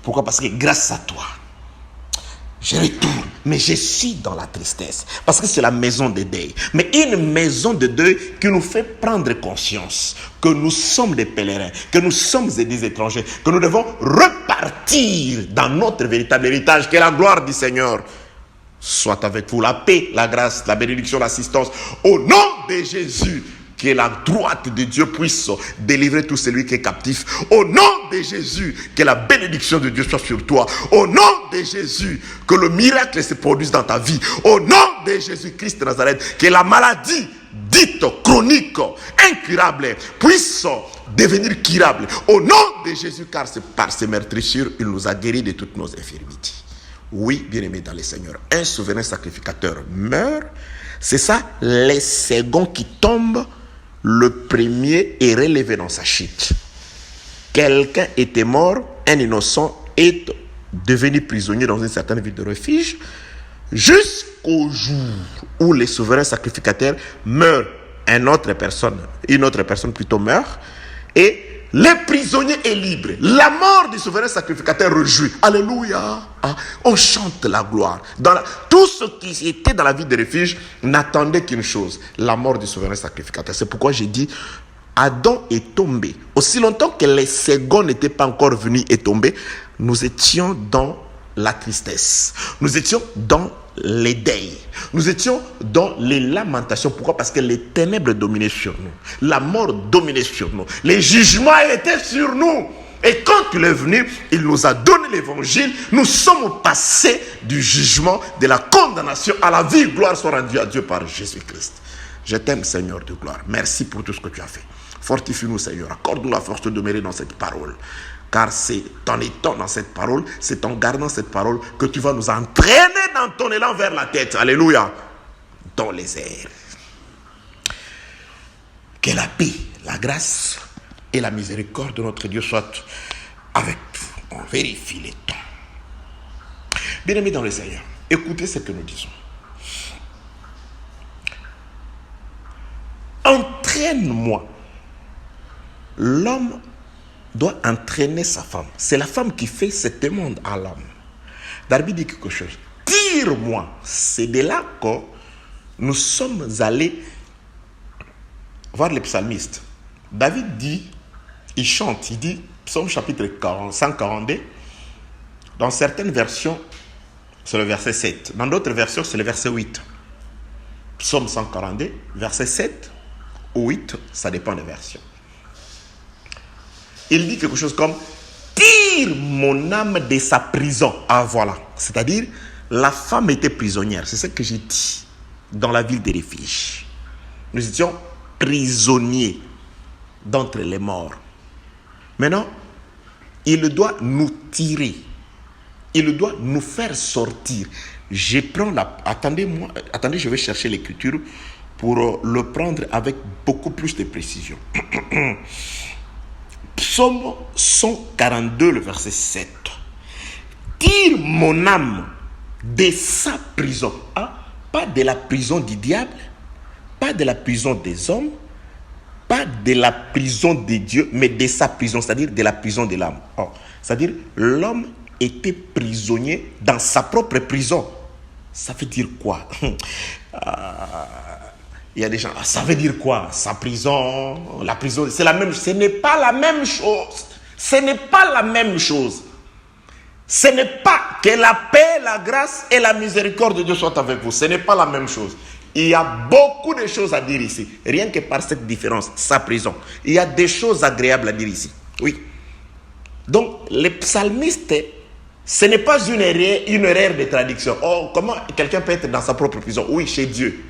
Pourquoi? Parce que grâce à toi, je retourne, mais je suis dans la tristesse. Parce que c'est la maison de deuil. Mais une maison de deuil qui nous fait prendre conscience que nous sommes des pèlerins, que nous sommes des étrangers, que nous devons repartir dans notre véritable héritage, qui est la gloire du Seigneur. Soit avec vous la paix, la grâce, la bénédiction, l'assistance. Au nom de Jésus, que la droite de Dieu puisse délivrer tout celui qui est captif. Au nom de Jésus, que la bénédiction de Dieu soit sur toi. Au nom de Jésus, que le miracle se produise dans ta vie. Au nom de Jésus-Christ de Nazareth, que la maladie dite chronique, incurable, puisse devenir curable. Au nom de Jésus, car c'est par ses meurtrissures, il nous a guéris de toutes nos infirmités. Oui, bien-aimé dans le Seigneur, un souverain sacrificateur meurt. C'est ça, les seconds qui tombent, le premier est relevé dans sa chute. Quelqu'un était mort, un innocent est devenu prisonnier dans une certaine ville de refuge, jusqu'au jour où les souverains sacrificateurs meurent. Une autre personne plutôt meurt, et le prisonnier est libre. La mort du souverain sacrificateur réjouit. Alléluia. On chante la gloire. Tout ce qui était dans la vie de refuge n'attendait qu'une chose, la mort du souverain sacrificateur. C'est pourquoi j'ai dit, Adam est tombé. Aussi longtemps que les seconds n'étaient pas encore venus et tombés, nous étions dans la tristesse. Nous étions dans les deuils. Nous étions dans les lamentations. Pourquoi? Parce que les ténèbres dominaient sur nous. La mort dominait sur nous. Les jugements étaient sur nous. Et quand il est venu, il nous a donné l'évangile. Nous sommes passés du jugement, de la condamnation à la vie. Gloire soit rendue à Dieu par Jésus-Christ. Je t'aime, Seigneur de gloire. Merci pour tout ce que tu as fait. Fortifie-nous, Seigneur. Accorde-nous la force de demeurer dans cette parole. Car c'est en étant dans cette parole, c'est en gardant cette parole que tu vas nous entraîner dans ton élan vers la tête. Alléluia. Dans les airs. Que la paix, la grâce et la miséricorde de notre Dieu soient avec nous. On vérifie les temps. Bien-aimés dans le Seigneur, écoutez ce que nous disons. Entraîne-moi. L'homme doit entraîner sa femme. C'est la femme qui fait cette demande à l'homme. Darby dit quelque chose. Tire-moi. C'est de là que nous sommes allés voir les psalmistes. David dit, il chante, il dit, psaume chapitre 142, dans certaines versions, c'est le verset 7. Dans d'autres versions, c'est le verset 8. Psaume 142, verset 7 ou 8, ça dépend des versions. Il dit quelque chose comme « Tire mon âme de sa prison ». Ah voilà, c'est-à-dire la femme était prisonnière. C'est ce que j'ai dit dans la ville des refuges. Nous étions prisonniers d'entre les morts. Maintenant, il doit nous tirer. Il doit nous faire sortir. Je prends Attendez, je vais chercher l'écriture pour le prendre avec beaucoup plus de précision. Psaume 142, le verset 7. Tire mon âme de sa prison. Pas de la prison du diable, pas de la prison des hommes, pas de la prison de Dieu, mais de sa prison, c'est-à-dire de la prison de l'âme. C'est-à-dire l'homme était prisonnier dans sa propre prison. Ça veut dire quoi? Il y a des gens, ça veut dire quoi? Sa prison, la prison, c'est la même chose. Ce n'est pas la même chose. Ce n'est pas la même chose. Ce n'est pas que la paix, la grâce et la miséricorde de Dieu soient avec vous. Ce n'est pas la même chose. Il y a beaucoup de choses à dire ici. Rien que par cette différence, sa prison. Il y a des choses agréables à dire ici. Oui. Donc, les psalmistes, ce n'est pas une erreur de traduction. Comment quelqu'un peut être dans sa propre prison? Oui, chez Dieu.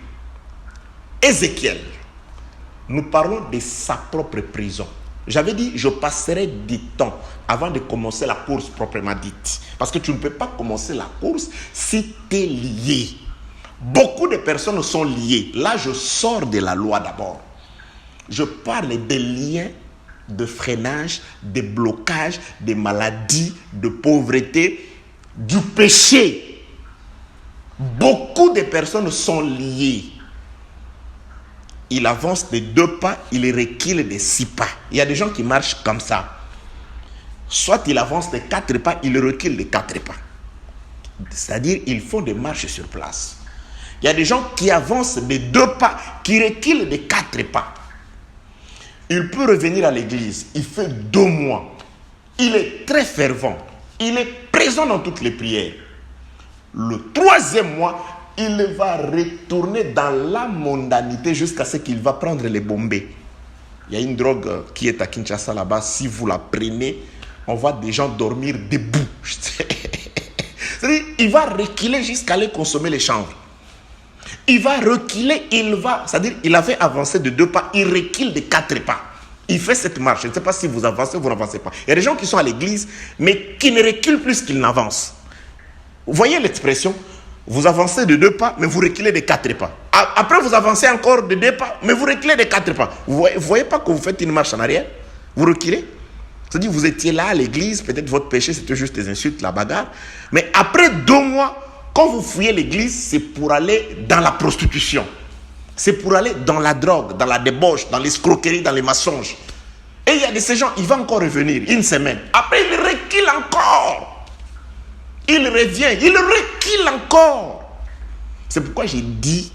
Ézéchiel, nous parlons de sa propre prison. J'avais dit, je passerai du temps avant de commencer la course proprement dite. Parce que tu ne peux pas commencer la course si tu es lié. Beaucoup de personnes sont liées. Là, je sors de la loi d'abord. Je parle des liens de freinage, des blocages, des maladies, de pauvreté, du péché. Beaucoup de personnes sont liées. Il avance de 2 pas, il recule de 6 pas. Il y a des gens qui marchent comme ça. Soit il avance de 4 pas, il recule de 4 pas. C'est-à-dire, ils font des marches sur place. Il y a des gens qui avancent de 2 pas, qui reculent de 4 pas. Il peut revenir à l'église, il fait 2 mois. Il est très fervent. Il est présent dans toutes les prières. Le 3e mois, il va retourner dans la mondanité jusqu'à ce qu'il va prendre les bombés. Il y a une drogue qui est à Kinshasa là-bas. Si vous la prenez, on voit des gens dormir debout. C'est-à-dire, il va reculer jusqu'à aller consommer les chanvres. Il va reculer, c'est-à-dire, il avait avancé de 2 pas, il recule de 4 pas. Il fait cette marche. Je ne sais pas si vous avancez ou vous n'avancez pas. Il y a des gens qui sont à l'église, mais qui ne reculent plus qu'ils n'avancent. Vous voyez l'expression? Vous avancez de 2 pas, mais vous reculez de 4 pas. Après, vous avancez encore de 2 pas, mais vous reculez de 4 pas. Vous ne voyez pas que vous faites une marche en arrière? Vous reculez? C'est-à-dire, vous étiez là à l'église, peut-être votre péché, c'était juste des insultes, la bagarre. Mais après 2 mois, quand vous fouillez l'église, c'est pour aller dans la prostitution. C'est pour aller dans la drogue, dans la débauche, dans l'escroquerie, dans les mensonges. Et il y a de ces gens, il va encore revenir 1 semaine. Après, il recule encore. Il revient, il recule encore. C'est pourquoi j'ai dit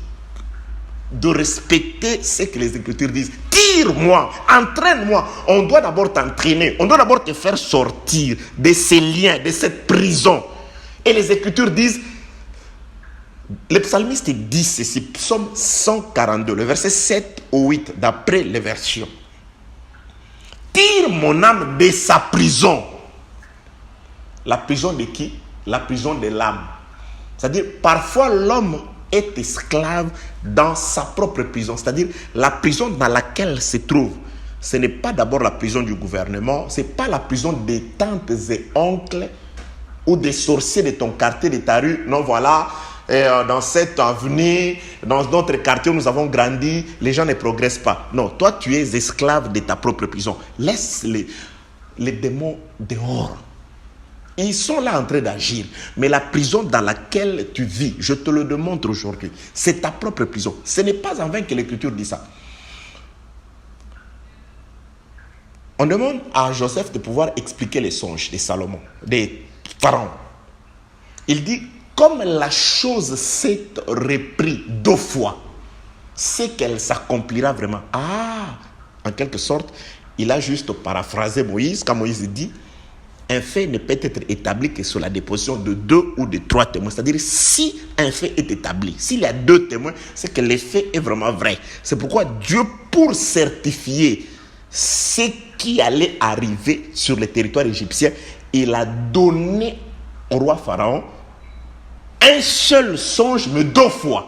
de respecter ce que les Écritures disent. Tire-moi, entraîne-moi. On doit d'abord t'entraîner. On doit d'abord te faire sortir de ces liens, de cette prison. Et les Écritures disent, le psalmiste dit ceci, psaume 142, le verset 7 au 8, d'après les versions. Tire mon âme de sa prison. La prison de qui? La prison de l'âme. C'est-à-dire, parfois l'homme est esclave dans sa propre prison. C'est-à-dire, la prison dans laquelle il se trouve, ce n'est pas d'abord la prison du gouvernement, ce n'est pas la prison des tantes et oncles ou des sorciers de ton quartier, de ta rue. Non, voilà, dans cette avenue, dans notre quartier où nous avons grandi, les gens ne progressent pas. Non, toi, tu es esclave de ta propre prison. Laisse les démons dehors. Ils sont là en train d'agir. Mais la prison dans laquelle tu vis, je te le démontre aujourd'hui, c'est ta propre prison. Ce n'est pas en vain que l'Écriture dit ça. On demande à Joseph de pouvoir expliquer les songes de Salomon, des pharaons. Il dit, comme la chose s'est reprise 2 fois, c'est qu'elle s'accomplira vraiment. En quelque sorte, il a juste paraphrasé Moïse, quand Moïse dit, un fait ne peut être établi que sur la déposition de 2 ou de 3 témoins. C'est-à-dire, si un fait est établi, s'il y a 2 témoins, c'est que l'effet est vraiment vrai. C'est pourquoi Dieu, pour certifier ce qui allait arriver sur le territoire égyptien, il a donné au roi Pharaon un seul songe, mais 2 fois.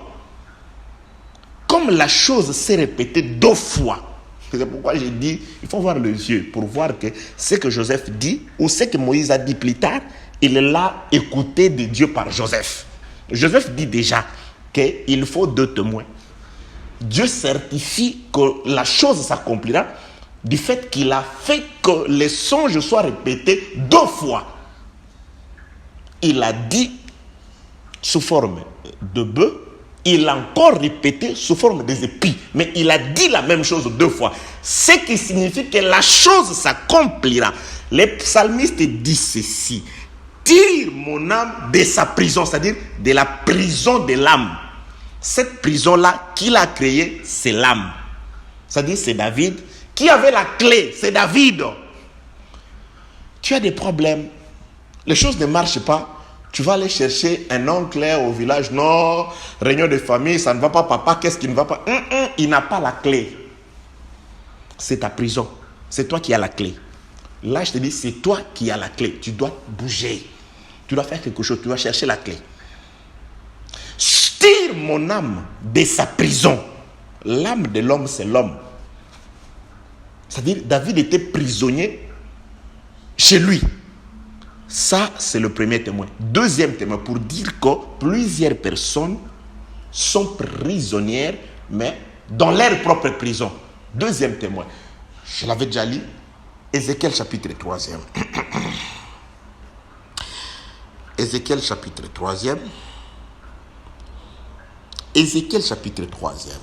Comme la chose s'est répétée 2 fois, c'est pourquoi j'ai dit, il faut voir les yeux pour voir que ce que Joseph dit, ou ce que Moïse a dit plus tard, il l'a écouté de Dieu par Joseph. Joseph dit déjà qu'il faut 2 témoins. Dieu certifie que la chose s'accomplira du fait qu'il a fait que les songes soient répétés 2 fois. Il a dit sous forme de bœuf, il a encore répété sous forme des épis. Mais il a dit la même chose 2 fois. Ce qui signifie que la chose s'accomplira. Les psalmistes disent ceci. Tire mon âme de sa prison, c'est-à-dire de la prison de l'âme. Cette prison-là qu'il a créée, c'est l'âme. C'est-à-dire c'est David. Qui avait la clé? C'est David. Tu as des problèmes. Les choses ne marchent pas. Tu vas aller chercher un oncle au village. Non, réunion de famille, ça ne va pas, papa, qu'est-ce qui ne va pas? Il n'a pas la clé. C'est ta prison. C'est toi qui as la clé. Là, je te dis, c'est toi qui as la clé. Tu dois bouger. Tu dois faire quelque chose. Tu dois chercher la clé. Tire mon âme de sa prison. L'âme de l'homme, c'est l'homme. C'est-à-dire, David était prisonnier chez lui. Ça, c'est le premier témoin. Deuxième témoin, pour dire que plusieurs personnes sont prisonnières, mais dans leur propre prison. Deuxième témoin, je l'avais déjà lu, Ézéchiel chapitre 3e. Ézéchiel chapitre 3e. Ézéchiel chapitre 3e.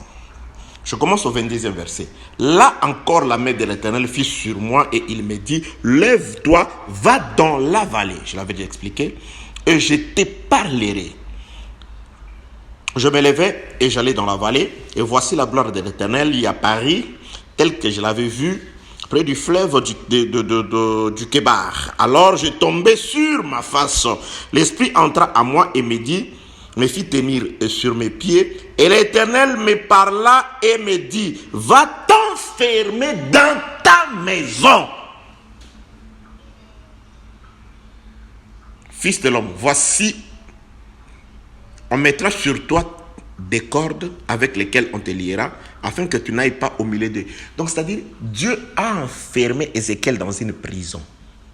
Je commence au 22e verset. Là encore, la main de l'Éternel fut sur moi et il me dit, lève-toi, va dans la vallée. Je l'avais déjà expliqué. Et je te parlerai. Je me levai et j'allais dans la vallée. Et voici la gloire de l'Éternel y apparut, telle que je l'avais vue, près du fleuve du Kébar. Alors je tombai sur ma face. L'Esprit entra à moi et me dit, me fit tenir sur mes pieds, et l'Éternel me parla et me dit, va t'enfermer dans ta maison. Fils de l'homme, voici, on mettra sur toi des cordes avec lesquelles on te liera, afin que tu n'ailles pas au milieu d'eux. Donc, c'est-à-dire, Dieu a enfermé Ézéchiel dans une prison.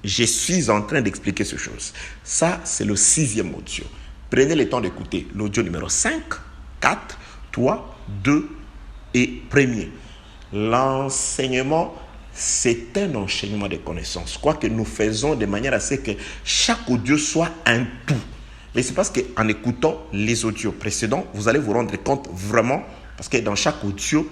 Je suis en train d'expliquer ces choses. Ça, c'est le 6e audio. Prenez le temps d'écouter l'audio numéro 5, 4, 3, 2 et 1er. L'enseignement, c'est un enchaînement de connaissances. Quoi que nous faisons de manière à ce que chaque audio soit un tout. Mais c'est parce qu'en écoutant les audios précédents, vous allez vous rendre compte vraiment, parce que dans chaque audio,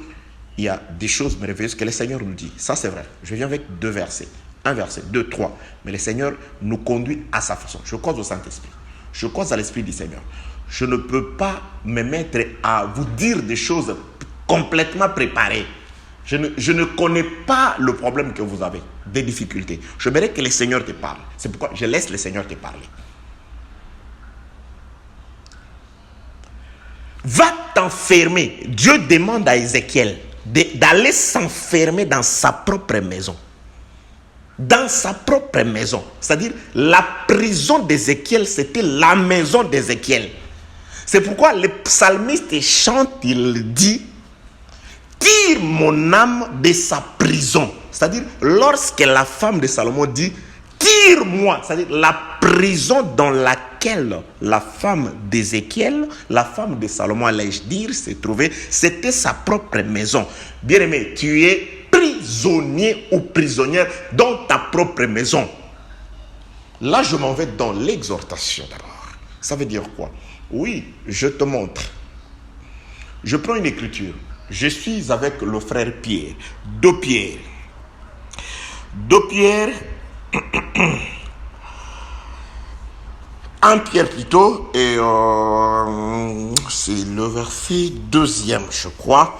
il y a des choses merveilleuses que le Seigneur nous dit. Ça, c'est vrai. Je viens avec 2 versets. 1 verset, 2, 3. Mais le Seigneur nous conduit à sa façon. Je crois au Saint-Esprit. Je crois à l'Esprit du Seigneur. Je ne peux pas me mettre à vous dire des choses complètement préparées. Je ne connais pas le problème que vous avez, des difficultés. J'aimerais que le Seigneur te parle. C'est pourquoi je laisse le Seigneur te parler. Va t'enfermer. Dieu demande à Ézéchiel d'aller s'enfermer dans sa propre maison. Dans sa propre maison. C'est-à-dire, la prison d'Ézéchiel, c'était la maison d'Ézéchiel. C'est pourquoi le psalmiste chante, il dit, tire mon âme de sa prison. C'est-à-dire, lorsque la femme de Salomon dit, tire-moi, c'est-à-dire la prison dans laquelle la femme d'Ézéchiel, la femme de Salomon, allais-je dire, se trouvait, c'était sa propre maison. Bien-aimé, tu es prisonnier ou prisonnière dans ta propre maison. Là, je m'en vais dans l'exhortation d'abord. Ça veut dire quoi? Oui, je te montre. Je prends une écriture. Je suis avec le frère Pierre. 2 Pierre. 2 Pierre. 1 Pierre plutôt. Et c'est le verset 2e, je crois.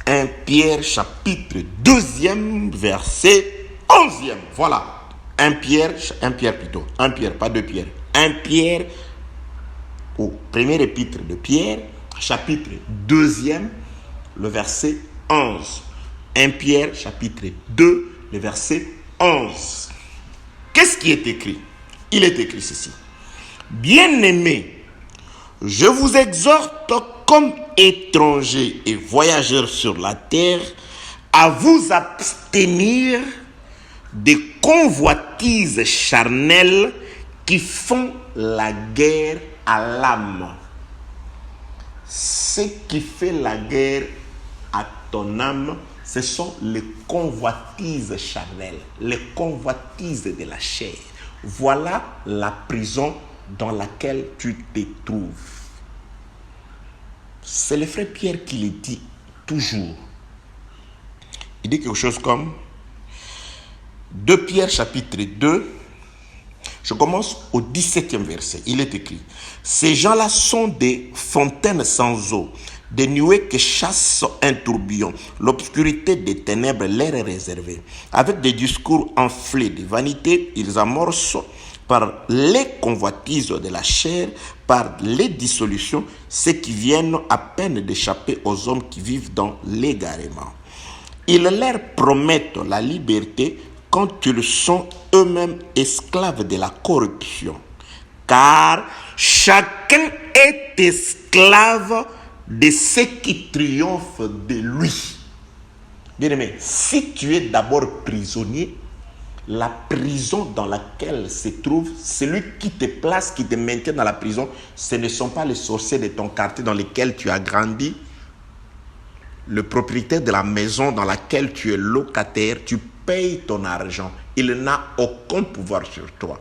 1 Pierre chapitre 2e, verset 11e. Voilà. 1 Pierre plutôt. 1 Pierre, pas 2 Pierre. 1 Pierre, au premier épître de Pierre, chapitre 2e, le verset 11. 1 Pierre, chapitre 2, le verset 11. Qu'est-ce qui est écrit? Il est écrit ceci. Bien-aimés, je vous exhorte comme étrangers et voyageurs sur la terre à vous abstenir des convoitises charnelles qui font la guerre à l'âme. Ce qui fait la guerre à ton âme, ce sont les convoitises charnelles, les convoitises de la chair. Voilà la prison dans laquelle tu te trouves. C'est le frère Pierre qui le dit toujours. Il dit quelque chose comme 2 Pierre chapitre 2, je commence au 17e verset. Il est écrit, ces gens-là sont des fontaines sans eau, des nuées que chasse un tourbillon. L'obscurité des ténèbres leur est réservée. Avec des discours enflés de vanité, ils amorcent par les convoitises de la chair, par les dissolutions, ceux qui viennent à peine d'échapper aux hommes qui vivent dans l'égarement. Ils leur promettent la liberté quand ils sont eux-mêmes esclaves de la corruption. Car chacun est esclave de ce qui triomphe de lui. Bien-aimé, si tu es d'abord prisonnier, La prison dans laquelle se trouve celui qui te place, qui te maintient dans la prison, ce ne sont pas les sorciers de ton quartier dans lequel tu as grandi. Le propriétaire de la maison dans laquelle tu es locataire, tu payes ton argent. Il n'a aucun pouvoir sur toi.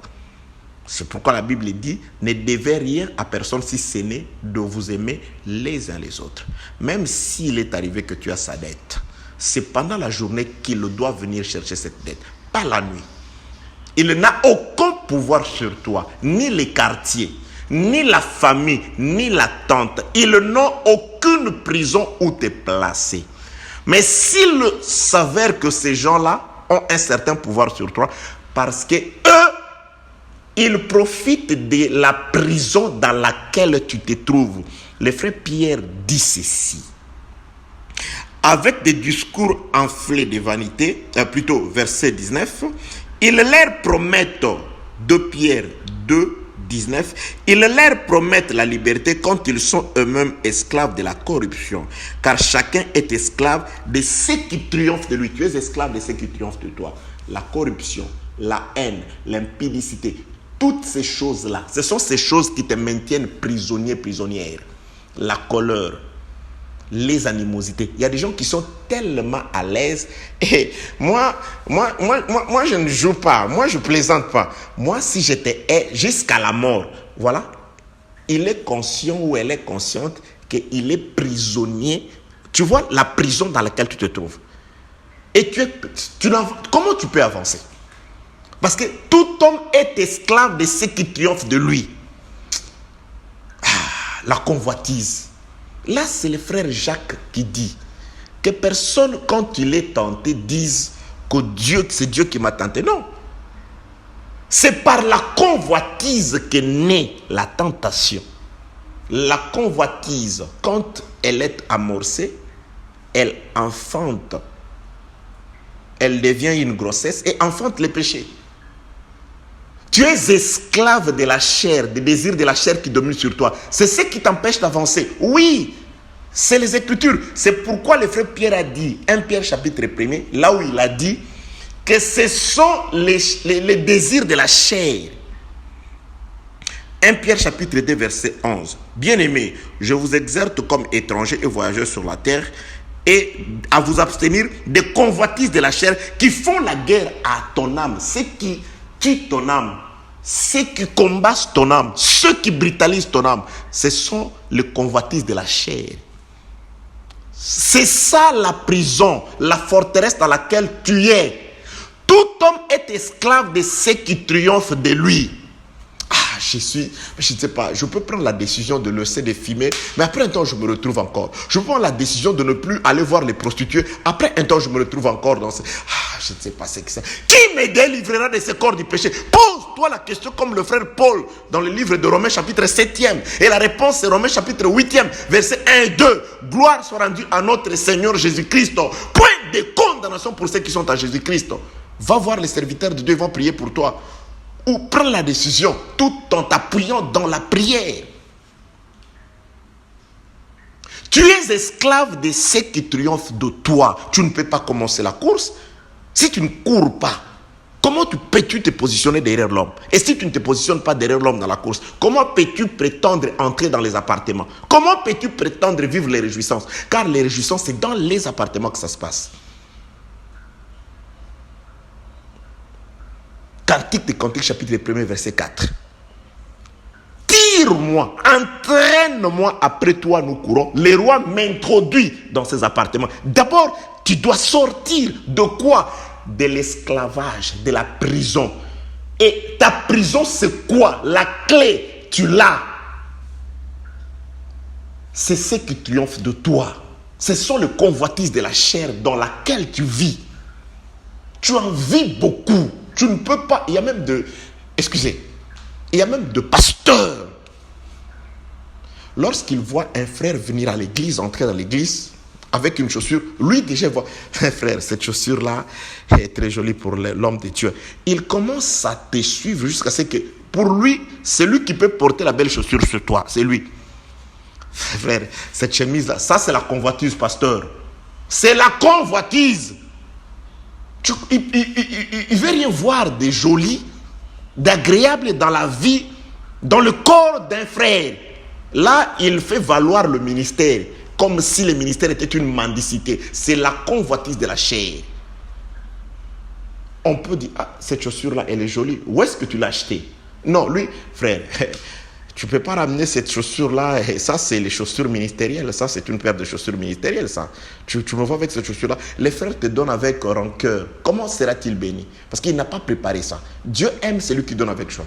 C'est pourquoi la Bible dit, ne devez rien à personne si ce n'est de vous aimer les uns les autres. Même s'il est arrivé que tu as sa dette, c'est pendant la journée qu'il doit venir chercher cette dette, pas la nuit. Il n'a aucun pouvoir sur toi, ni les quartiers, ni la famille, ni la tante. Ils n'ont aucune prison où te placer. Mais s'il s'avère que ces gens-là ont un certain pouvoir sur toi, parce que eux, ils profitent de la prison dans laquelle tu te trouves. Le frère Pierre dit ceci. Avec des discours enflés de vanité, plutôt verset 19, ils leur promettent, 2 Pierre 2, 19, ils leur promettent la liberté quand ils sont eux-mêmes esclaves de la corruption. Car chacun est esclave de ce qui triomphe de lui. Tu es esclave de ce qui triomphe de toi. La corruption, la haine, l'impudicité, toutes ces choses-là, ce sont ces choses qui te maintiennent prisonnier, prisonnière. La colère, les animosités. Il y a des gens qui sont tellement à l'aise. Et moi, je ne joue pas. Moi, je ne plaisante pas. Moi, si j'étais jusqu'à la mort, voilà, il est conscient ou elle est consciente qu'il est prisonnier. Tu vois la prison dans laquelle tu te trouves. Et comment tu peux avancer? Parce que tout homme est esclave de ce qui triomphe de lui. La convoitise. Là, c'est le frère Jacques qui dit que personne, quand il est tenté, dise que c'est Dieu qui m'a tenté. Non. C'est par la convoitise qu'est née la tentation. La convoitise, quand elle est amorcée, elle enfante. Elle devient une grossesse et enfante le péché. Tu es esclave de la chair, des désirs de la chair qui dominent sur toi. C'est ce qui t'empêche d'avancer. Oui, c'est les Écritures. C'est pourquoi le frère Pierre a dit, 1 Pierre chapitre 1er, là où il a dit que ce sont les désirs de la chair. 1 Pierre chapitre 2 verset 11. Bien-aimés, je vous exhorte comme étrangers et voyageurs sur la terre et à vous abstenir des convoitises de la chair qui font la guerre à ton âme. Ceux qui tuent ton âme, ceux qui combattent ton âme, ceux qui brutalisent ton âme, ce sont les convoitises de la chair. C'est ça la prison, la forteresse dans laquelle tu es. Tout homme est esclave de ce qui triomphe de lui. Je ne sais pas, je peux prendre la décision de laisser de fumer, mais après un temps, je me retrouve encore. Je prends la décision de ne plus aller voir les prostituées. Après un temps, je me retrouve encore dans ce... je ne sais pas ce que c'est. Qui me délivrera de ce corps du péché? Pose-toi la question comme le frère Paul dans le livre de Romains chapitre 7e. Et la réponse c'est Romains chapitre 8e, verset 1 et 2. Gloire soit rendue à notre Seigneur Jésus-Christ. Point de condamnation pour ceux qui sont à Jésus-Christ. Va voir les serviteurs de Dieu, ils vont prier pour toi. Ou prends la décision tout en t'appuyant dans la prière. Tu es esclave de ce qui triomphe de toi. Tu ne peux pas commencer la course si tu ne cours pas. Comment peux-tu te positionner derrière l'homme? Et si tu ne te positionnes pas derrière l'homme dans la course, comment peux-tu prétendre entrer dans les appartements? Comment peux-tu prétendre vivre les réjouissances? Car les réjouissances, c'est dans les appartements que ça se passe. Cantique des Cantiques, chapitre 1er, verset 4. Tire-moi, entraîne-moi, après toi nous courons. Le roi m'introduit dans ses appartements. D'abord, tu dois sortir de quoi? De l'esclavage, de la prison. Et ta prison, c'est quoi? La clé, tu l'as. C'est ce qui triomphe de toi. Ce sont les convoitises de la chair dans laquelle tu vis. Tu en vis beaucoup. Tu ne peux pas, il y a même de pasteurs. Lorsqu'il voit un frère venir à l'église, entrer dans l'église avec une chaussure, lui déjà voit, frère, cette chaussure-là est très jolie pour l'homme de Dieu. Il commence à te suivre jusqu'à ce que, pour lui, c'est lui qui peut porter la belle chaussure sur toi, c'est lui. Frère, cette chemise-là, ça c'est la convoitise, pasteur. C'est la convoitise. Il ne veut rien voir de joli, d'agréable dans la vie, dans le corps d'un frère. Là, il fait valoir le ministère comme si le ministère était une mendicité. C'est la convoitise de la chair. On peut dire, ah, cette chaussure-là, elle est jolie. Où est-ce que tu l'as achetée? Non, lui, frère, tu ne peux pas ramener cette chaussure-là. Ça, c'est les chaussures ministérielles. Ça, c'est une paire de chaussures ministérielles, ça. Tu me vois avec cette chaussure-là. Les frères te donnent avec rancœur. Comment sera-t-il béni? Parce qu'il n'a pas préparé ça. Dieu aime celui qui donne avec joie.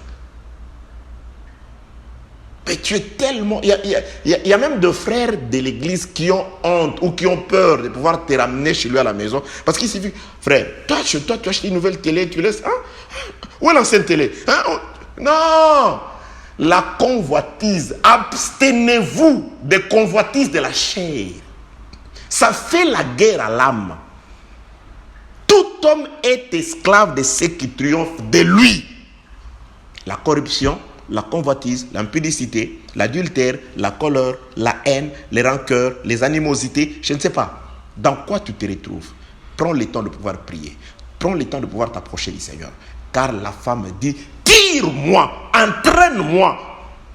Mais tu es tellement... Il y a même des frères de l'église qui ont honte ou qui ont peur de pouvoir te ramener chez lui à la maison. Parce qu'il suffit... Frère, toi, chez toi, tu achètes une nouvelle télé, tu laisses... Hein? Où est l'ancienne télé? Hein? Non! La convoitise. Abstenez-vous des convoitises de la chair. Ça fait la guerre à l'âme. Tout homme est esclave de ce qui triomphe de lui. La corruption, la convoitise, l'impudicité, l'adultère, la colère, la haine, les rancœurs, les animosités, je ne sais pas. Dans quoi tu te retrouves? Prends le temps de pouvoir prier. Prends le temps de pouvoir t'approcher du Seigneur. Car la femme dit, tire-moi, entraîne-moi.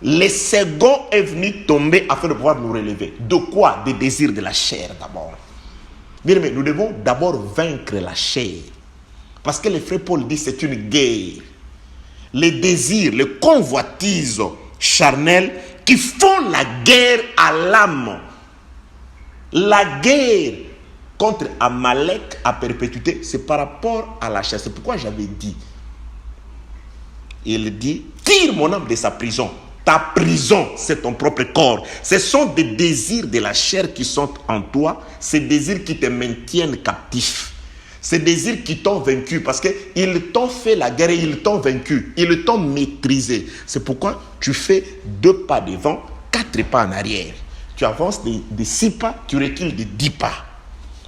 Le second est venu tomber afin de pouvoir nous relever. De quoi? Des désirs de la chair d'abord. Bien aimé, nous devons d'abord vaincre la chair. Parce que le frère Paul dit, c'est une guerre. Les désirs, les convoitises charnelles qui font la guerre à l'âme. La guerre contre Amalek à perpétuité, c'est par rapport à la chair. C'est pourquoi j'avais dit, il dit, tire mon âme de sa prison. Ta prison, c'est ton propre corps. Ce sont des désirs de la chair qui sont en toi, ces désirs qui te maintiennent captif. Ces désirs qui t'ont vaincu parce qu'ils t'ont fait la guerre et ils t'ont vaincu. Ils t'ont maîtrisé. C'est pourquoi tu fais 2 pas devant, 4 pas en arrière. Tu avances de 6 pas, tu recules de 10 pas.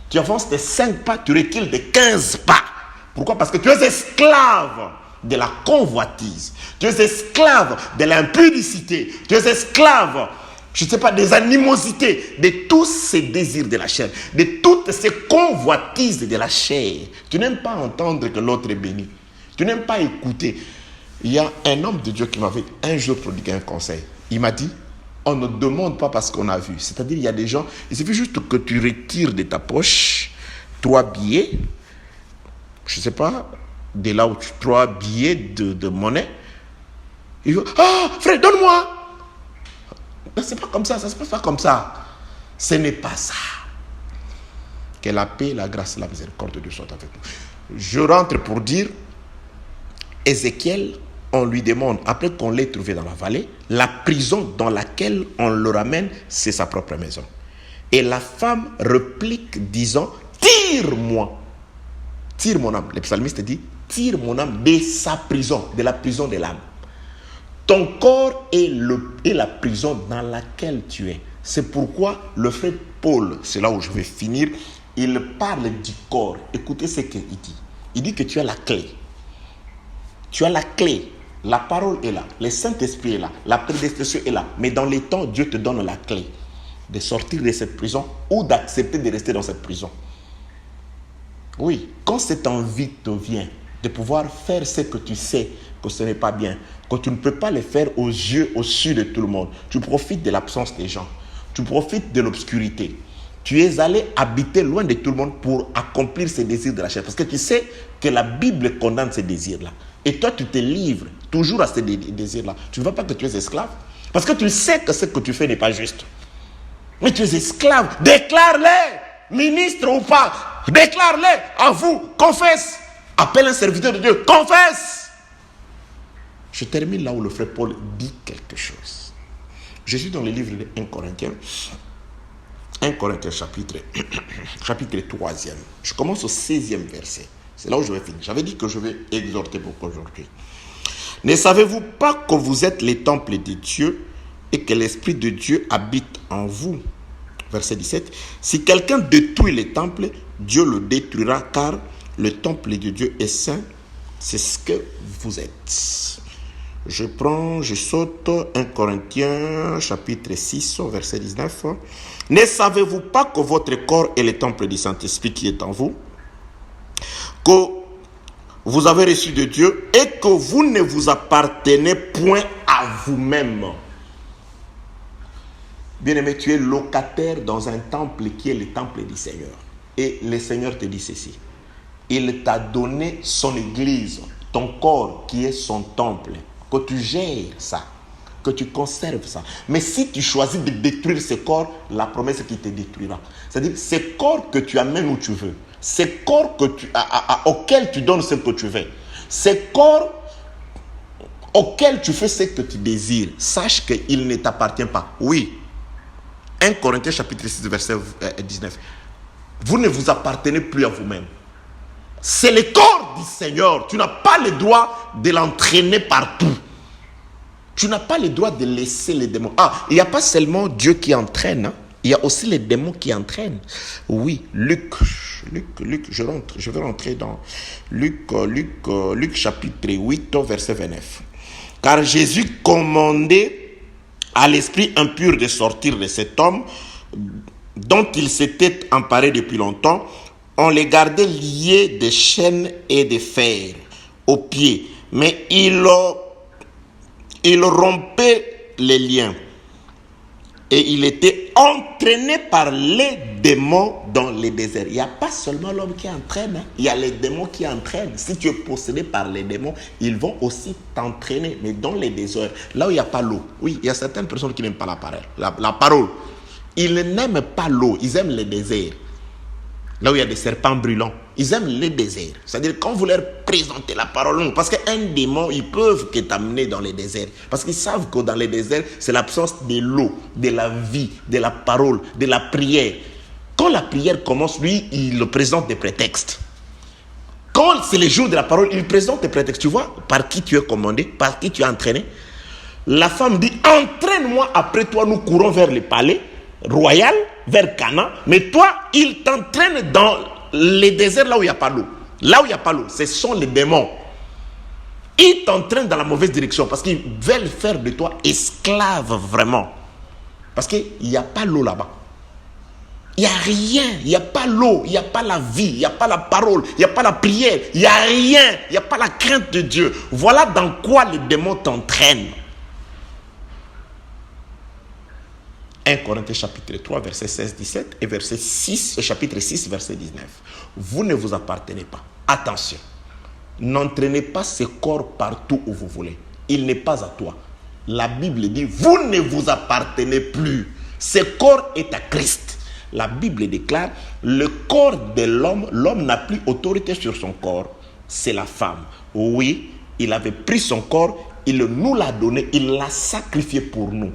Tu avances de 5 pas, tu recules de 15 pas. Pourquoi? Parce que tu es esclave de la convoitise. Tu es esclave de l'impudicité. Tu es esclave, je ne sais pas, des animosités, de tous ces désirs de la chair, de toutes ces convoitises de la chair. Tu n'aimes pas entendre que l'autre est béni. Tu n'aimes pas écouter. Il y a un homme de Dieu qui m'avait un jour prodigué un conseil. Il m'a dit, on ne demande pas parce qu'on a vu. C'est-à-dire, il y a des gens, il suffit juste que tu retires de ta poche 3 billets, je ne sais pas, de là où 3 billets de monnaie. Il veut, ah, frère, donne-moi. Mais c'est pas comme ça, ça se passe pas comme ça. Ce n'est pas ça. Que la paix, la grâce, la miséricorde de Dieu soient avec nous. Je rentre pour dire, Ézéchiel, on lui demande, après qu'on l'ait trouvé dans la vallée, la prison dans laquelle on le ramène, c'est sa propre maison. Et la femme réplique disant, tire-moi. Tire mon âme. Le psalmiste dit, tire mon âme de sa prison, de la prison de l'âme. Ton corps est la prison dans laquelle tu es. C'est pourquoi le frère Paul, c'est là où je vais finir, il parle du corps. Écoutez ce qu'il dit. Il dit que tu as la clé. Tu as la clé. La parole est là. Le Saint-Esprit est là. La prédestination est là. Mais dans les temps, Dieu te donne la clé de sortir de cette prison ou d'accepter de rester dans cette prison. Oui, quand cette envie te vient de pouvoir faire ce que tu sais que ce n'est pas bien, que tu ne peux pas le faire aux yeux, au-dessus de tout le monde, tu profites de l'absence des gens, tu profites de l'obscurité. Tu es allé habiter loin de tout le monde pour accomplir ces désirs de la chair. Parce que tu sais que la Bible condamne ces désirs-là. Et toi, tu te livres toujours à ces désirs-là. Tu ne vois pas que tu es esclave. Parce que tu sais que ce que tu fais n'est pas juste. Mais tu es esclave. Déclare-les, ministre ou pas. Déclare-les à vous. Confesse. Appelle un serviteur de Dieu. Confesse. Je termine là où le frère Paul dit quelque chose. Je suis dans le livre de 1 Corinthiens. 1 Corinthiens chapitre 3e. Je commence au 16e verset. C'est là où je vais finir. J'avais dit que je vais exhorter pour aujourd'hui. Ne savez-vous pas que vous êtes les temples de Dieu et que l'Esprit de Dieu habite en vous? Verset 17. Si quelqu'un détruit les temples, Dieu le détruira car le temple de Dieu est saint. C'est ce que vous êtes. Je saute 1 Corinthiens chapitre 6 verset 19. Ne savez-vous pas que votre corps est le temple du Saint-Esprit qui est en vous, que vous avez reçu de Dieu et que vous ne vous appartenez point à vous-même. Bien-aimé, tu es locataire dans un temple qui est le temple du Seigneur. Et le Seigneur te dit ceci. Il t'a donné son église, ton corps qui est son temple. Que tu gères ça, que tu conserves ça. Mais si tu choisis de détruire ce corps, la promesse est qu'il te détruira. C'est-à-dire, ce corps que tu amènes où tu veux, ce corps auquel tu donnes ce que tu veux, ce corps auquel tu fais ce que tu désires, sache qu'il ne t'appartient pas. Oui. 1 Corinthiens chapitre 6, verset 19. Vous ne vous appartenez plus à vous-même. C'est le corps du Seigneur. Tu n'as pas le droit de l'entraîner partout. Tu n'as pas le droit de laisser les démons. Il n'y a pas seulement Dieu qui entraîne. Hein. Il y a aussi les démons qui entraînent. Oui, Luc, je vais rentrer dans Luc chapitre 8, verset 29. Car Jésus commandait à l'esprit impur de sortir de cet homme dont il s'était emparé depuis longtemps. On les gardait liés de chaînes et de fers aux pieds, mais il rompait les liens et il était entraîné par les démons dans le désert. Il n'y a pas seulement l'homme qui entraîne, hein. Il y a les démons qui entraînent. Si tu es possédé par les démons, ils vont aussi t'entraîner, mais dans les déserts, là où il n'y a pas l'eau. Oui, il y a certaines personnes qui n'aiment pas la parole. Ils n'aiment pas l'eau, ils aiment les déserts. Là où il y a des serpents brûlants, ils aiment les déserts. C'est-à-dire quand vous leur présentez la parole, parce qu'un démon, ils peuvent que t'amener dans les déserts. Parce qu'ils savent que dans les déserts, c'est l'absence de l'eau, de la vie, de la parole, de la prière. Quand la prière commence, lui, il présente des prétextes. Quand c'est le jour de la parole, il présente des prétextes. Tu vois par qui tu es commandé, par qui tu es entraîné. La femme dit, entraîne-moi, après toi, nous courons vers le palais royal, vers Canaan, mais toi, il t'entraîne dans les déserts là où il n'y a pas d'eau. Là où il n'y a pas d'eau, ce sont les démons. Ils t'entraînent dans la mauvaise direction parce qu'ils veulent faire de toi esclave vraiment. Parce qu'il n'y a pas l'eau là-bas. Il n'y a rien, il n'y a pas l'eau, il n'y a pas la vie, il n'y a pas la parole, il n'y a pas la prière, il n'y a rien, il n'y a pas la crainte de Dieu. Voilà dans quoi les démons t'entraînent. 1 Corinthiens chapitre 3, verset 16-17 et verset 6, chapitre 6, verset 19. Vous ne vous appartenez pas. Attention, n'entraînez pas ce corps partout où vous voulez. Il n'est pas à toi. La Bible dit, vous ne vous appartenez plus. Ce corps est à Christ. La Bible déclare, le corps de l'homme n'a plus autorité sur son corps. C'est la femme. Oui, il avait pris son corps, il nous l'a donné, il l'a sacrifié pour nous.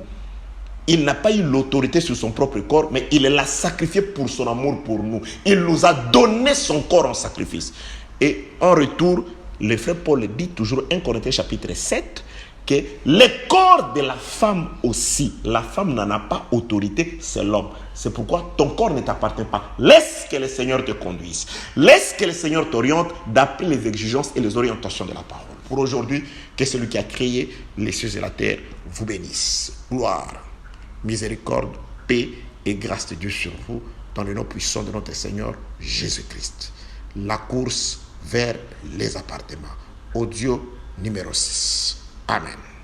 Il n'a pas eu l'autorité sur son propre corps, mais il l'a sacrifié pour son amour pour nous. Il nous a donné son corps en sacrifice. Et en retour, le frère Paul dit toujours, 1 Corinthiens chapitre 7, que le corps de la femme aussi, la femme n'en a pas autorité, c'est l'homme. C'est pourquoi ton corps ne t'appartient pas. Laisse que le Seigneur te conduise. Laisse que le Seigneur t'oriente d'après les exigences et les orientations de la parole. Pour aujourd'hui, que celui qui a créé les cieux et la terre vous bénisse. Gloire, miséricorde, paix et grâce de Dieu sur vous, dans le nom puissant de notre Seigneur Jésus-Christ. La course vers les appartements. Audio numéro 6. Amen.